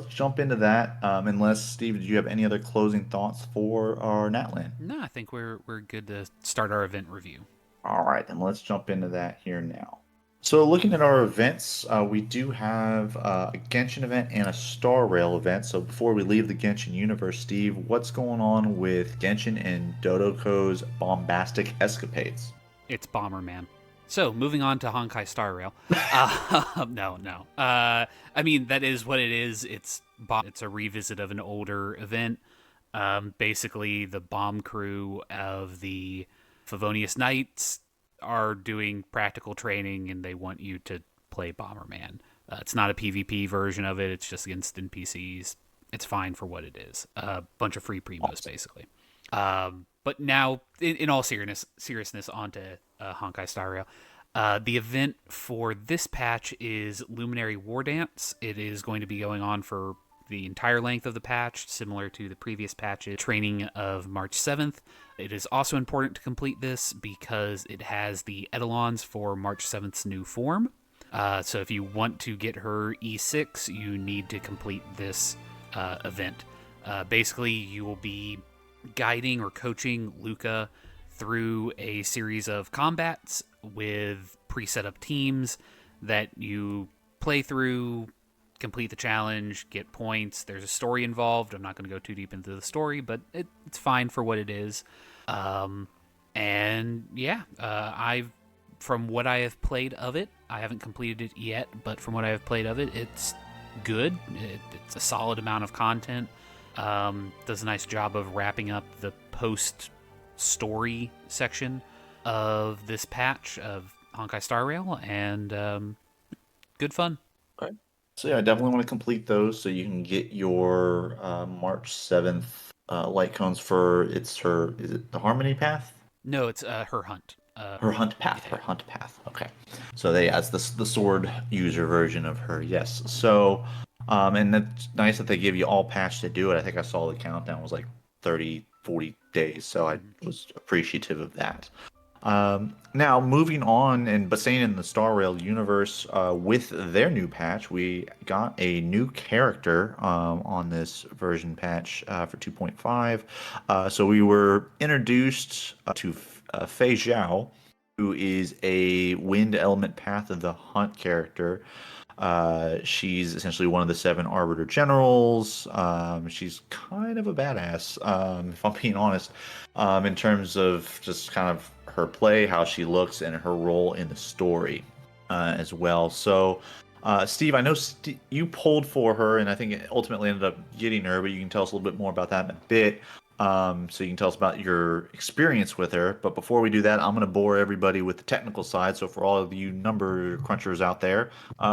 Speaker 2: jump into that. Unless Steve, did you have any other closing thoughts for our Natlan?
Speaker 1: No, I think we're good to start our event review.
Speaker 2: All right, then let's jump into that here now. So, looking at our events, we do have a Genshin event and a Star Rail event. So, before we leave the Genshin universe, Steve, what's going on with Genshin and Dodoko's bombastic escapades?
Speaker 1: It's Bomberman. So, moving on to Honkai Star Rail. No. I mean, that is what it is. It's a revisit of an older event. Basically, the bomb crew of the Favonius Knights are doing practical training, and they want you to play Bomberman. It's not a PvP version of it. It's just against NPCs. It's fine for what it is. A bunch of free primos, basically. But now, in all seriousness, onto Honkai Star Rail. The event for this patch is Luminary War Dance. It is going to be going on for the entire length of the patch, similar to the previous patch's training of March 7th. It is also important to complete this because it has the Eidolons for March 7th's new form. So if you want to get her E6, you need to complete this event. Basically, you will be guiding or coaching Luca through a series of combats with pre-set up teams that you play through, complete the challenge, get points. There's a story involved. I'm not going to go too deep into the story, but it's fine for what it is. And yeah, from what I have played of it, I haven't completed it yet, but from what I have played of it, it's good. It's a solid amount of content. Does a nice job of wrapping up the post-story section of this patch of Honkai Star Rail, and good fun.
Speaker 2: Okay. So yeah, I definitely want to complete those so you can get your March 7th light cones for is it the Harmony Path?
Speaker 1: No, it's her hunt.
Speaker 2: Her hunt path. Her hunt path. Okay. So they as the sword user version of her. Yes. So and it's nice that they give you all patch to do it. I think I saw the countdown was like 30, 40 days. So I was appreciative of that. Now moving on, but staying in the Star Rail universe, with their new patch, we got a new character on this version patch for 2.5. So we were introduced to Fei Zhao, who is a wind element path of the hunt character. She's essentially one of the 7 Arbiter Generals. She's kind of a badass, if I'm being honest, in terms of just kind of her play, how she looks, and her role in the story as well. So, Steve, I know you pulled for her, and I think it ultimately ended up getting her, but you can tell us a little bit more about that in a bit. So you can tell us about your experience with her. But before we do that, I'm going to bore everybody with the technical side. So for all of you number crunchers out there,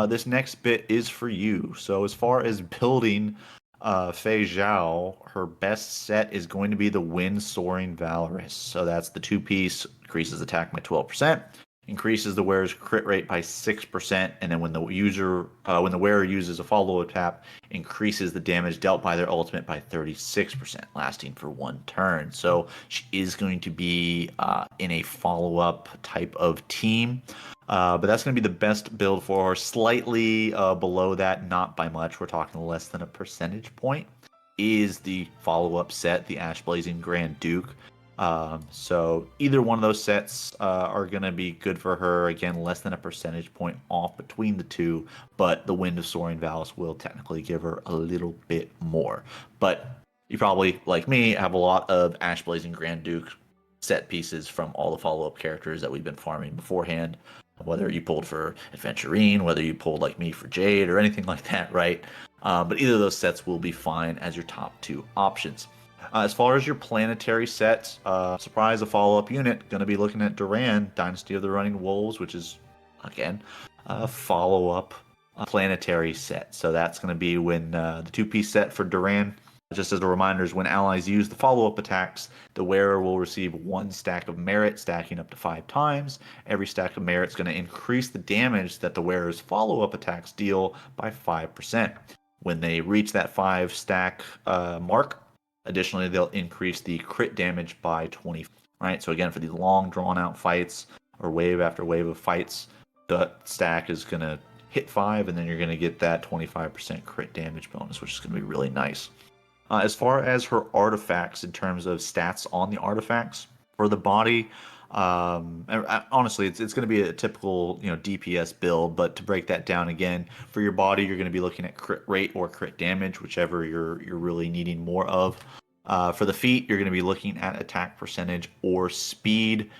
Speaker 2: this next bit is for you. So as far as building Fei Zhao, her best set is going to be the Wind Soaring Valorous. So that's the 2-piece, increases attack by 12%. Increases the wearer's crit rate by 6%, and then when the wearer uses a follow-up tap, increases the damage dealt by their ultimate by 36%, lasting for 1 turn. So she is going to be in a follow-up type of team, but that's going to be the best build for her. Slightly below that, not by much. We're talking less than a percentage point. Is the follow-up set, the Ash Blazing Grand Duke. So either one of those sets are going to be good for her. Again, less than a percentage point off between the two, but the Wind of Soaring Valorous will technically give her a little bit more. But you probably, like me, have a lot of Ash Blazing Grand Duke set pieces from all the follow-up characters that we've been farming beforehand. Whether you pulled for Adventurine, whether you pulled like me for Jade, or anything like that, right? But either of those sets will be fine as your top 2 options. As far as your planetary sets, surprise, a follow-up unit, going to be looking at Duran, Dynasty of the Running Wolves, which is, again, a follow-up planetary set. So that's going to be when the 2-piece set for Duran, just as a reminder, is when allies use the follow-up attacks, the wearer will receive 1 stack of merit, stacking up to 5 times. Every stack of merit is going to increase the damage that the wearer's follow-up attacks deal by 5%. When they reach that 5 stack mark, additionally, they'll increase the crit damage by 20. Right. So again, for these long, drawn-out fights or wave after wave of fights, the stack is going to hit 5, and then you're going to get that 25% crit damage bonus, which is going to be really nice. As far as her artifacts, in terms of stats on the artifacts for the body, honestly, it's going to be a typical DPS build. But to break that down again, for your body, you're going to be looking at crit rate or crit damage, whichever you're really needing more of. For the feet, you're going to be looking at attack percentage or speed,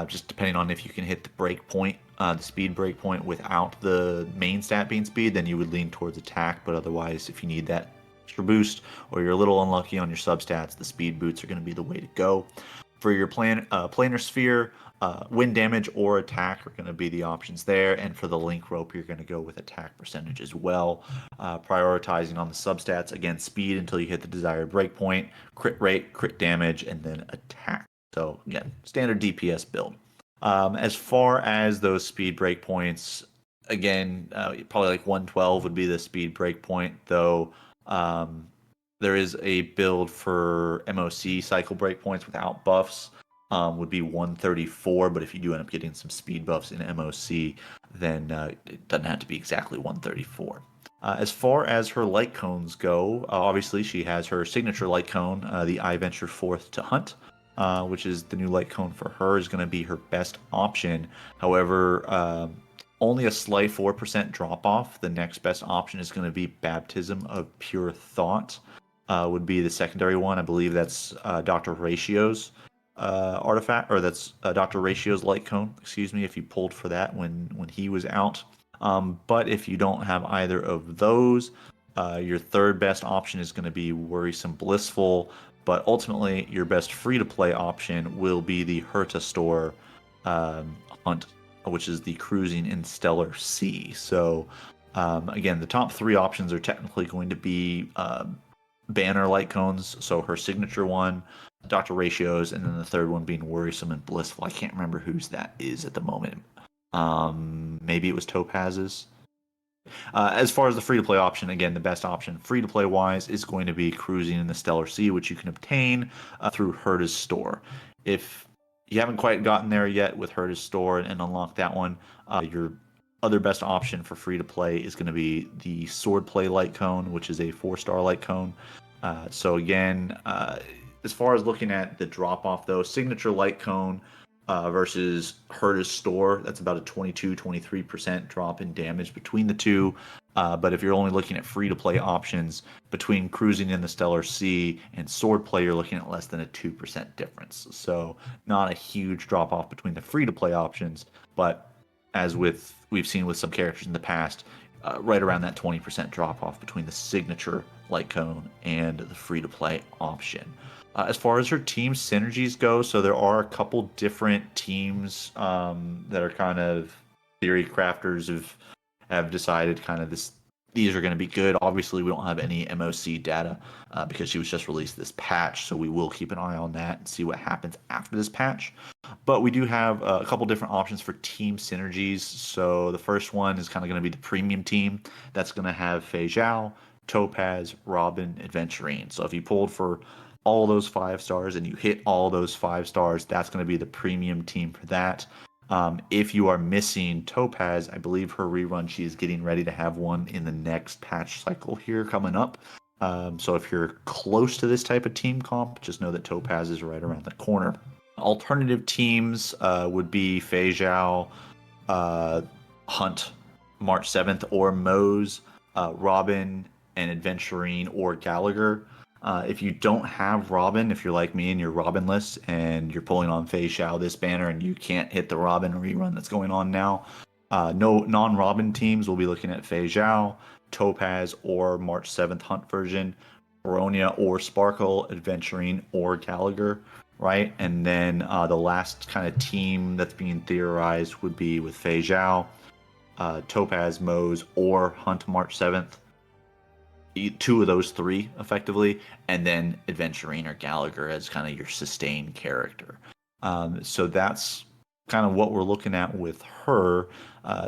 Speaker 2: just depending on if you can hit the break point, the speed break point without the main stat being speed, then you would lean towards attack. But otherwise, if you need that extra boost or you're a little unlucky on your substats, the speed boots are going to be the way to go. For your planar sphere, wind damage or attack are going to be the options there. And for the link rope, you're going to go with attack percentage as well. Prioritizing on the substats, again, speed until you hit the desired breakpoint, crit rate, crit damage, and then attack. So again, standard DPS build. As far as those speed breakpoints, again, probably like 112 would be the speed breakpoint, though. There is a build for MOC cycle breakpoints without buffs, would be 134, but if you do end up getting some speed buffs in MOC, then it doesn't have to be exactly 134. As far as her light cones go, obviously she has her signature light cone, the I Venture Forth to Hunt, which is the new light cone for her, is going to be her best option. However, only a slight 4% drop off. The next best option is going to be Baptism of Pure Thought, would be the secondary one. I believe that's Dr. Ratio's artifact, or that's Dr. Ratio's light cone, excuse me, if you pulled for that when he was out. But if you don't have either of those, your third best option is going to be Worrisome Blissful, but ultimately your best free-to-play option will be the Herta Store Hunt, which is the Cruising in Stellar Sea. So again, the top 3 options are technically going to be banner light cones, so her signature one, Dr. Ratios, and then the third one being Worrisome and Blissful. I can't remember whose that is at the moment. Maybe it was Topaz's. As far as the free-to-play option, again, the best option free-to-play wise is going to be Cruising in the Stellar Sea, which you can obtain through Herta's Store. If you haven't quite gotten there yet with Herta's Store and unlocked that one, your other best option for free-to-play is going to be the Swordplay Light Cone, which is a 4-star light cone. So again, as far as looking at the drop-off, though, Signature Light Cone versus Herta's Store, that's about a 22-23% drop in damage between the two. But if you're only looking at free-to-play options, between Cruising in the Stellar Sea and Swordplay, you're looking at less than a 2% difference. So not a huge drop-off between the free-to-play options, but as we've seen with some characters in the past, right around that 20% drop-off between the Signature Light Cone and the free-to-play option. As far as her team synergies go, so there are a couple different teams that are kind of theory crafters have decided kind of these are going to be good. Obviously, we don't have any MOC data because she was just released this patch, so we will keep an eye on that and see what happens after this patch. But we do have a couple different options for team synergies. So the first one is kind of going to be the premium team. That's going to have Fei Zhao, Topaz, Robin, Adventurine. So if you pulled for all those 5 stars and you hit all those 5 stars, that's going to be the premium team for that. If you are missing Topaz, I believe her rerun, she is getting ready to have one in the next patch cycle here coming up. So if you're close to this type of team comp, just know that Topaz is right around the corner. Alternative teams would be Fei Zhao, Hunt, March 7th, or Mose, Robin, and Adventurine, or Gallagher. If you don't have Robin, if you're like me and you're Robin-less and you're pulling on Fei Zhao this banner and you can't hit the Robin rerun that's going on now, no non-Robin teams will be looking at Fei Zhao, Topaz, or March 7th Hunt version, Baronia or Sparkle, Adventurine, or Gallagher, right? And then the last kind of team that's being theorized would be with Fei Zhao, Topaz, Mose, or Hunt March 7th. 2 of those 3 effectively, and then Adventurine or Gallagher as kind of your sustained character. So that's kind of what we're looking at with her.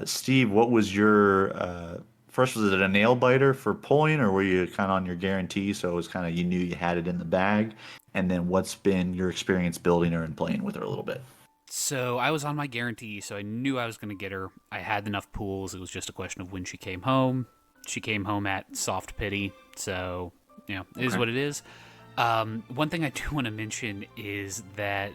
Speaker 2: Steve, what was your first, was it a nail biter for pulling, or were you kind of on your guarantee, so it was kind of you knew you had it in the bag? And then what's been your experience building her and playing with her a little bit?
Speaker 1: So I was on my guarantee, so I knew I was going to get her. I had enough pools. It was just a question of when she came home. She came home at soft pity, so it is
Speaker 2: Okay.
Speaker 1: what it is. One thing I do want to mention is that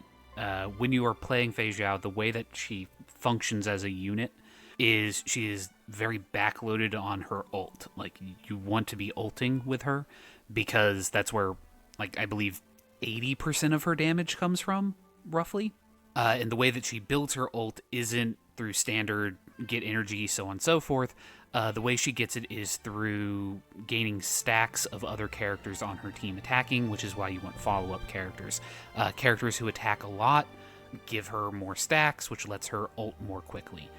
Speaker 1: when you are playing Fei Zhao, the way that she functions as a unit is she is very backloaded on her ult. Like, you want to be ulting with her because that's where, like, I believe 80% of her damage comes from, roughly. And the way that she builds her ult isn't through standard get energy, so on and so forth. The way she gets it is through gaining stacks of other characters on her team attacking, which is why you want follow-up characters. Characters who attack a lot give her more stacks, which lets her ult more quickly.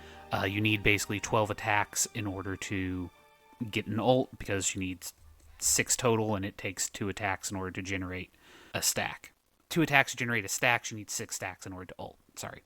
Speaker 1: You need basically 12 attacks in order to get an ult, because she needs 6 total, and it takes 2 attacks in order to generate a stack. 2 attacks to generate a stack, she needs 6 stacks in order to ult. Sorry.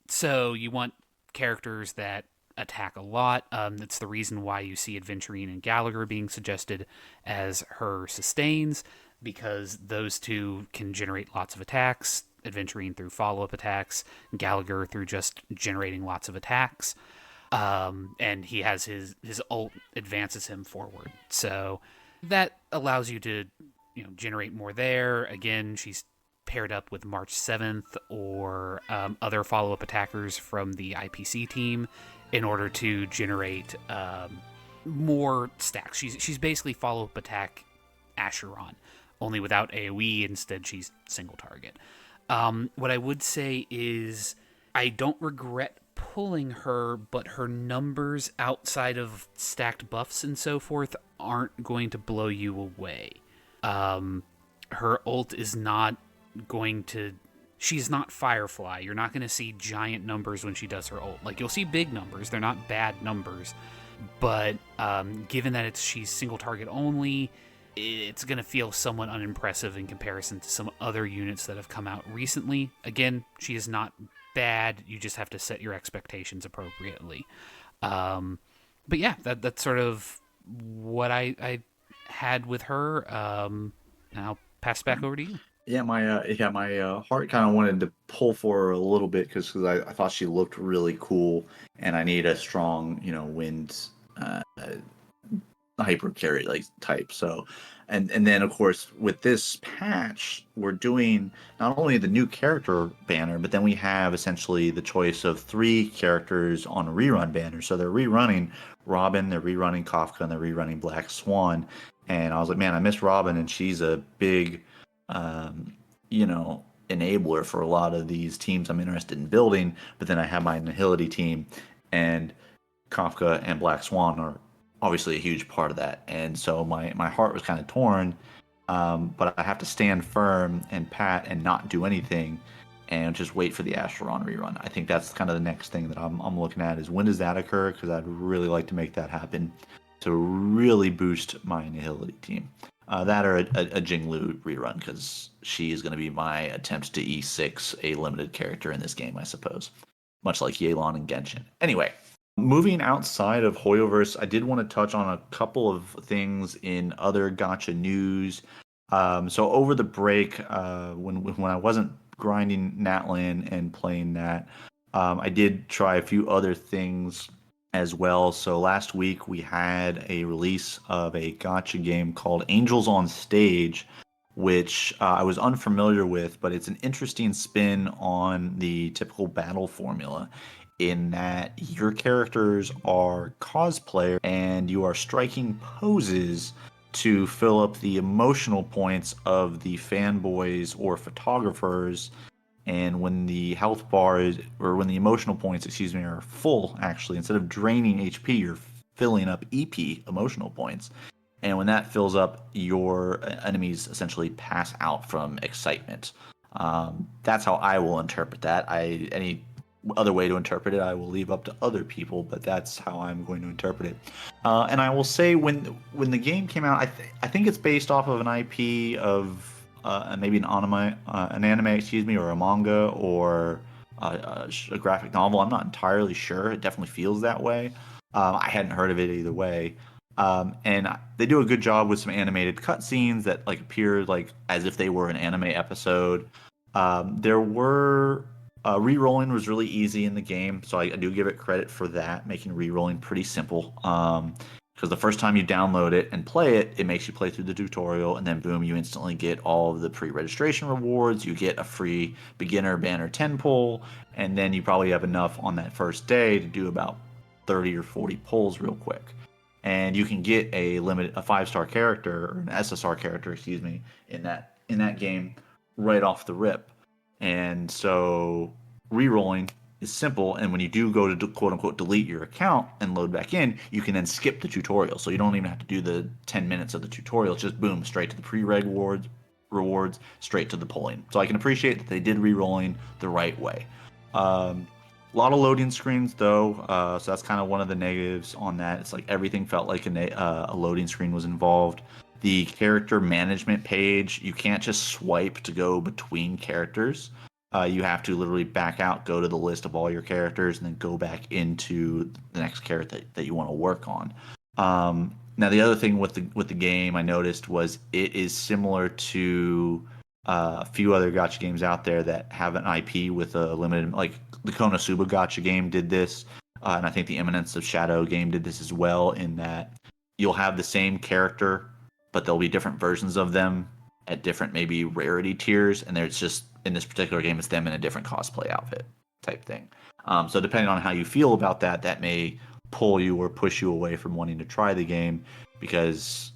Speaker 1: So you want characters that attack a lot. That's the reason why you see Adventurine and Gallagher being suggested as her sustains, because those two can generate lots of attacks. Adventurine through follow-up attacks, Gallagher through just generating lots of attacks. And he has his ult advances him forward. So that allows you to generate more there. Again, she's paired up with March 7th or other follow-up attackers from the IPC team in order to generate more stacks. She's basically follow-up attack Acheron, only without AoE. Instead, she's single target. What I would say is I don't regret pulling her, but her numbers outside of stacked buffs and so forth aren't going to blow you away. Her ult is not going to... She's not Firefly. You're not going to see giant numbers when she does her ult. Like, you'll see big numbers. They're not bad numbers. But given that she's single target only, it's going to feel somewhat unimpressive in comparison to some other units that have come out recently. Again, she is not bad. You just have to set your expectations appropriately. But yeah, that's sort of what I had with her. And I'll pass it back over to you.
Speaker 2: Yeah, my heart kind of wanted to pull for her a little bit because I thought she looked really cool, and I need a strong wind hyper carry like type. So, and then of course with this patch, we're doing not only the new character banner, but then we have essentially the choice of 3 characters on a rerun banner. So they're rerunning Robin, they're rerunning Kafka, and they're rerunning Black Swan. And I was like, man, I miss Robin, and she's a big enabler for a lot of these teams I'm interested in building. But then I have my Nihility team, and Kafka and Black Swan are obviously a huge part of that. And so my heart was kind of torn, but I have to stand firm and pat and not do anything and just wait for the Acheron rerun. I think that's kind of the next thing that I'm looking at is when does that occur, because I'd really like to make that happen to really boost my Nihility team. That or a Jinglu rerun, because she is going to be my attempt to E6 a limited character in this game, I suppose. Much like Yelan and Genshin. Anyway, moving outside of Hoyoverse, I did want to touch on a couple of things in other gacha news. So over the break, when I wasn't grinding Natlan and playing that, I did try a few other things as well. So last week we had a release of a gacha game called Angels on Stage, which I was unfamiliar with, but it's an interesting spin on the typical battle formula in that your characters are cosplayer and you are striking poses to fill up the emotional points of the fanboys or photographers. And when the health bar is, or when the emotional points, excuse me, are full, actually, instead of draining HP, you're filling up EP, emotional points. And when that fills up, your enemies essentially pass out from excitement. That's how I will interpret that. Any other way to interpret it, I will leave up to other people, but that's how I'm going to interpret it. And I will say, when the game came out, I think it's based off of an IP of maybe an anime, excuse me, or a manga, or a graphic novel. I'm not entirely sure. It definitely feels that way. I hadn't heard of it either way. And they do a good job with some animated cutscenes that like appear like as if they were an anime episode. There were re-rolling was really easy in the game, so I do give it credit for that, making re-rolling pretty simple. Because the first time you download it and play it, it makes you play through the tutorial, and then boom, you instantly get all of the pre-registration rewards. You get a free beginner banner 10 pull, and then you probably have enough on that first day to do about 30 or 40 pulls real quick. And you can get a 5-star character or an SSR character, excuse me, in that game right off the rip. And so re-rolling is simple, and when you do go to quote unquote delete your account and load back in, you can then skip the tutorial. So you don't even have to do the 10 minutes of the tutorial. It's just boom, straight to the pre-reg rewards, straight to the pulling. So I can appreciate that they did re-rolling the right way. A lot of loading screens though, so that's kind of one of the negatives on that. It's like everything felt like a loading screen was involved. The character management page, you can't just swipe to go between characters. You have to literally back out, go to the list of all your characters, and then go back into the next character that you want to work on. Now, the other thing with the game I noticed was it is similar to a few other gacha games out there that have an IP with a limited, like the Konosuba gacha game did this, and I think the Eminence of Shadow game did this as well. In that you'll have the same character, but there'll be different versions of them at different maybe rarity tiers, and there's just in this particular game it's them in a different cosplay outfit type thing. So depending on how you feel about that, that may pull you or push you away from wanting to try the game because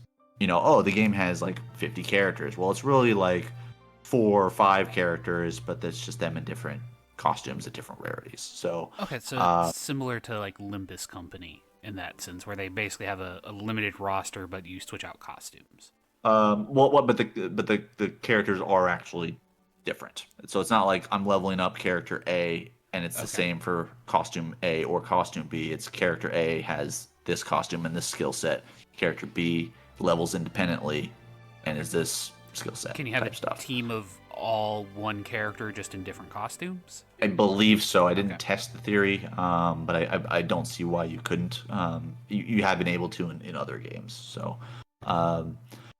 Speaker 2: oh, the game has like 50 characters. Well, it's really like 4 or 5 characters, but that's just them in different costumes at different rarities. So
Speaker 1: Okay, so it's similar to like Limbus Company in that sense, where they basically have a limited roster, but you switch out costumes.
Speaker 2: but the characters are actually different. So it's not like I'm leveling up character A and it's the
Speaker 1: Okay.
Speaker 2: same for costume A or costume B. It's character A has this costume and this skill set. Character B levels independently and is this skill set
Speaker 1: Can you have a
Speaker 2: type stuff.
Speaker 1: team of all one character just in different costumes?
Speaker 2: I believe so. I didn't
Speaker 1: Okay.
Speaker 2: test the theory, but I don't see why you couldn't. You have been able to in other games. So, um,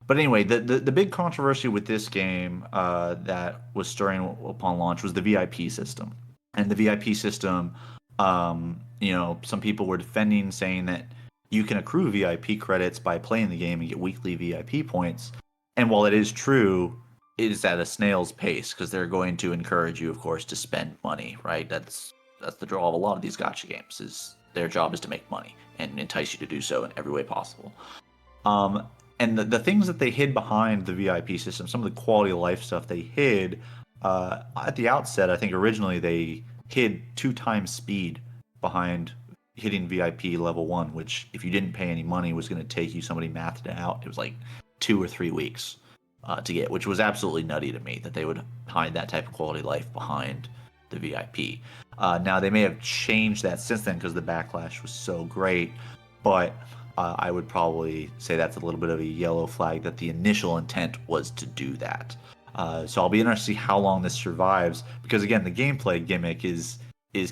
Speaker 2: but anyway, the big controversy with this game that was stirring upon launch was the VIP system. And the VIP system, some people were defending, saying that you can accrue VIP credits by playing the game and get weekly VIP points. And while it is true, it is at a snail's pace because they're going to encourage you, of course, to spend money, right? That's the draw of a lot of these gacha games. Is their job is to make money and entice you to do so in every way possible. And the things that they hid behind the VIP system, some of the quality of life stuff they hid at the outset. I think originally they hid 2 times speed behind hitting VIP level 1, which if you didn't pay any money was going to take you. Somebody mathed it out. It was like 2 or 3 weeks to get, which was absolutely nutty to me that they would hide that type of quality of life behind the VIP. Now they may have changed that since then because the backlash was so great, but I would probably say that's a little bit of a yellow flag that the initial intent was to do that. So I'll be interested to see how long this survives because again, the gameplay gimmick is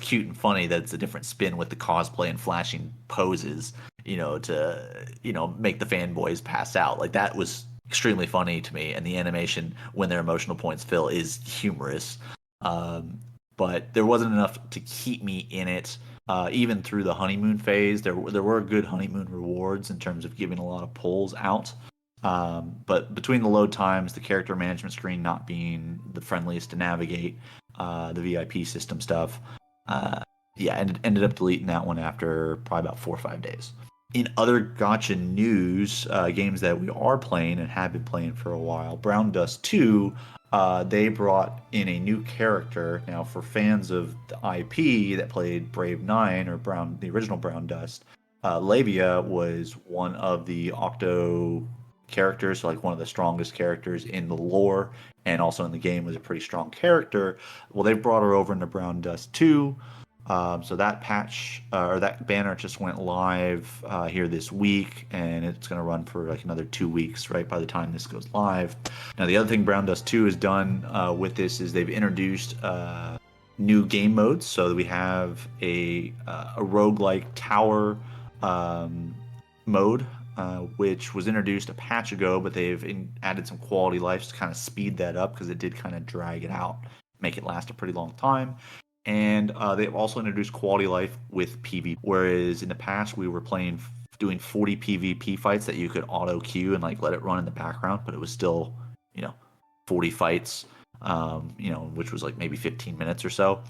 Speaker 2: cute and funny that it's a different spin with the cosplay and flashing poses, to make the fanboys pass out. Like that was extremely funny to me, and the animation when their emotional points fill is humorous. But there wasn't enough to keep me in it. Even through the honeymoon phase, there were good honeymoon rewards in terms of giving a lot of pulls out. But between the load times, the character management screen not being the friendliest to navigate, the VIP system stuff, ended up deleting that one after probably about 4 or 5 days. In other gacha news, games that we are playing and have been playing for a while, Brown Dust 2, they brought in a new character. Now, for fans of the IP that played Brave 9 or the original Brown Dust, Labia was one of the Octo characters, so like one of the strongest characters in the lore, and also in the game was a pretty strong character. Well, they brought her over into Brown Dust 2. So that patch or that banner just went live here this week, and it's going to run for like another 2 weeks, right, by the time this goes live. Now, the other thing Brown Dust 2 has done with this is they've introduced new game modes. So we have a roguelike tower mode, which was introduced a patch ago, but they've added some quality life to kind of speed that up because it did kind of drag it out, make it last a pretty long time. And they've also introduced quality life with PvP, whereas in the past we were doing 40 PvP fights that you could auto queue and like let it run in the background, but it was still, 40 fights, which was like maybe 15 minutes or so.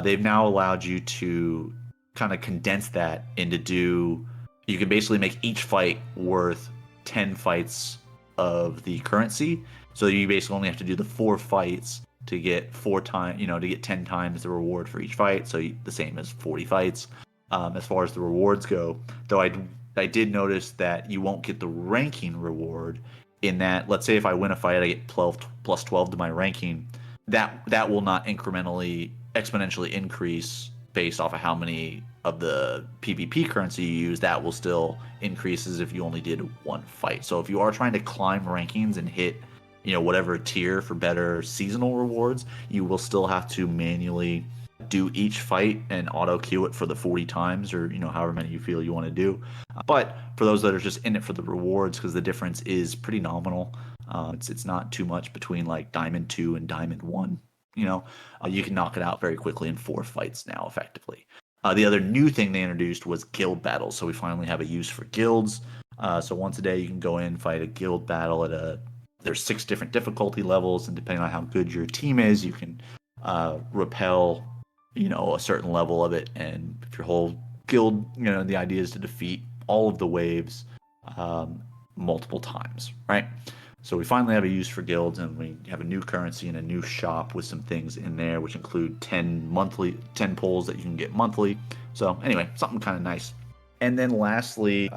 Speaker 2: They've now allowed you to kind of condense that you can basically make each fight worth 10 fights of the currency. So you basically only have to do the 4 fights to get 10 times the reward for each fight. So the same as 40 fights. As far as the rewards go, though I did notice that you won't get the ranking reward in that, let's say if I win a fight, I get plus 12 to my ranking. That will not exponentially increase based off of how many of the PvP currency you use. That will still increase as if you only did one fight. So if you are trying to climb rankings and hit, whatever tier for better seasonal rewards, you will still have to manually do each fight and auto queue it for the 40 times or however many you feel you want to do. But for those that are just in it for the rewards, because the difference is pretty nominal, it's not too much between like Diamond 2 and Diamond 1. You can knock it out very quickly in 4 fights now effectively. The other new thing they introduced was guild battles. So we finally have a use for guilds. So once a day you can go in, fight a guild battle there's 6 different difficulty levels, and depending on how good your team is, you can repel a certain level of it. And if your whole guild, the idea is to defeat all of the waves multiple times, right? So we finally have a use for guilds, and we have a new currency and a new shop with some things in there, which include 10 pulls that you can get monthly. So anyway, something kind of nice. And then lastly,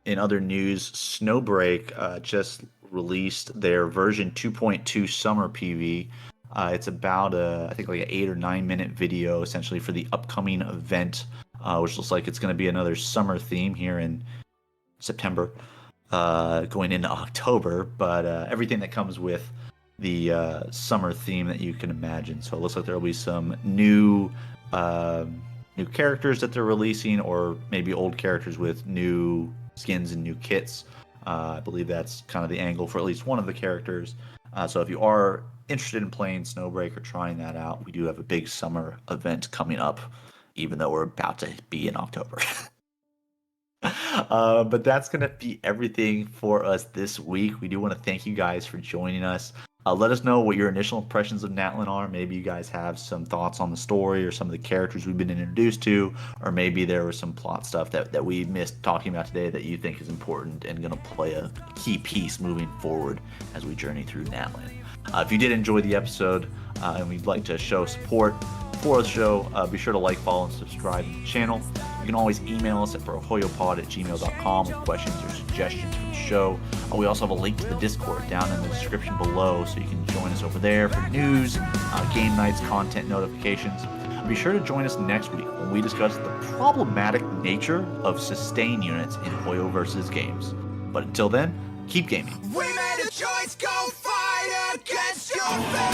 Speaker 2: in other news, Snowbreak just released their version 2.2 summer PV. It's about I think like an 8 or 9 minute video essentially for the upcoming event, which looks like it's going to be another summer theme here in September, going into October, but everything that comes with the summer theme that you can imagine. So it looks like there will be some new characters that they're releasing, or maybe old characters with new skins and new kits. I believe that's kind of the angle for at least one of the characters. So if you are interested in playing Snowbreak or trying that out, we do have a big summer event coming up, even though we're about to be in October. But that's going to be everything for us this week. We do want to thank you guys for joining us. Let us know what your initial impressions of Natlan are. Maybe you guys have some thoughts on the story or some of the characters we've been introduced to, or maybe there was some plot stuff that we missed talking about today that you think is important and going to play a key piece moving forward as we journey through Natlan. If you did enjoy the episode and we'd like to show support for the show, be sure to like, follow, and subscribe to the channel. You can always email us at brohoyopod@gmail.com with questions or suggestions for the show. We also have a link to the Discord down in the description below, so you can join us over there for news, game nights, content notifications. Be sure to join us next week when we discuss the problematic nature of sustain units in Hoyo versus games. But until then, keep gaming.
Speaker 3: We made a choice, go fight against your fate.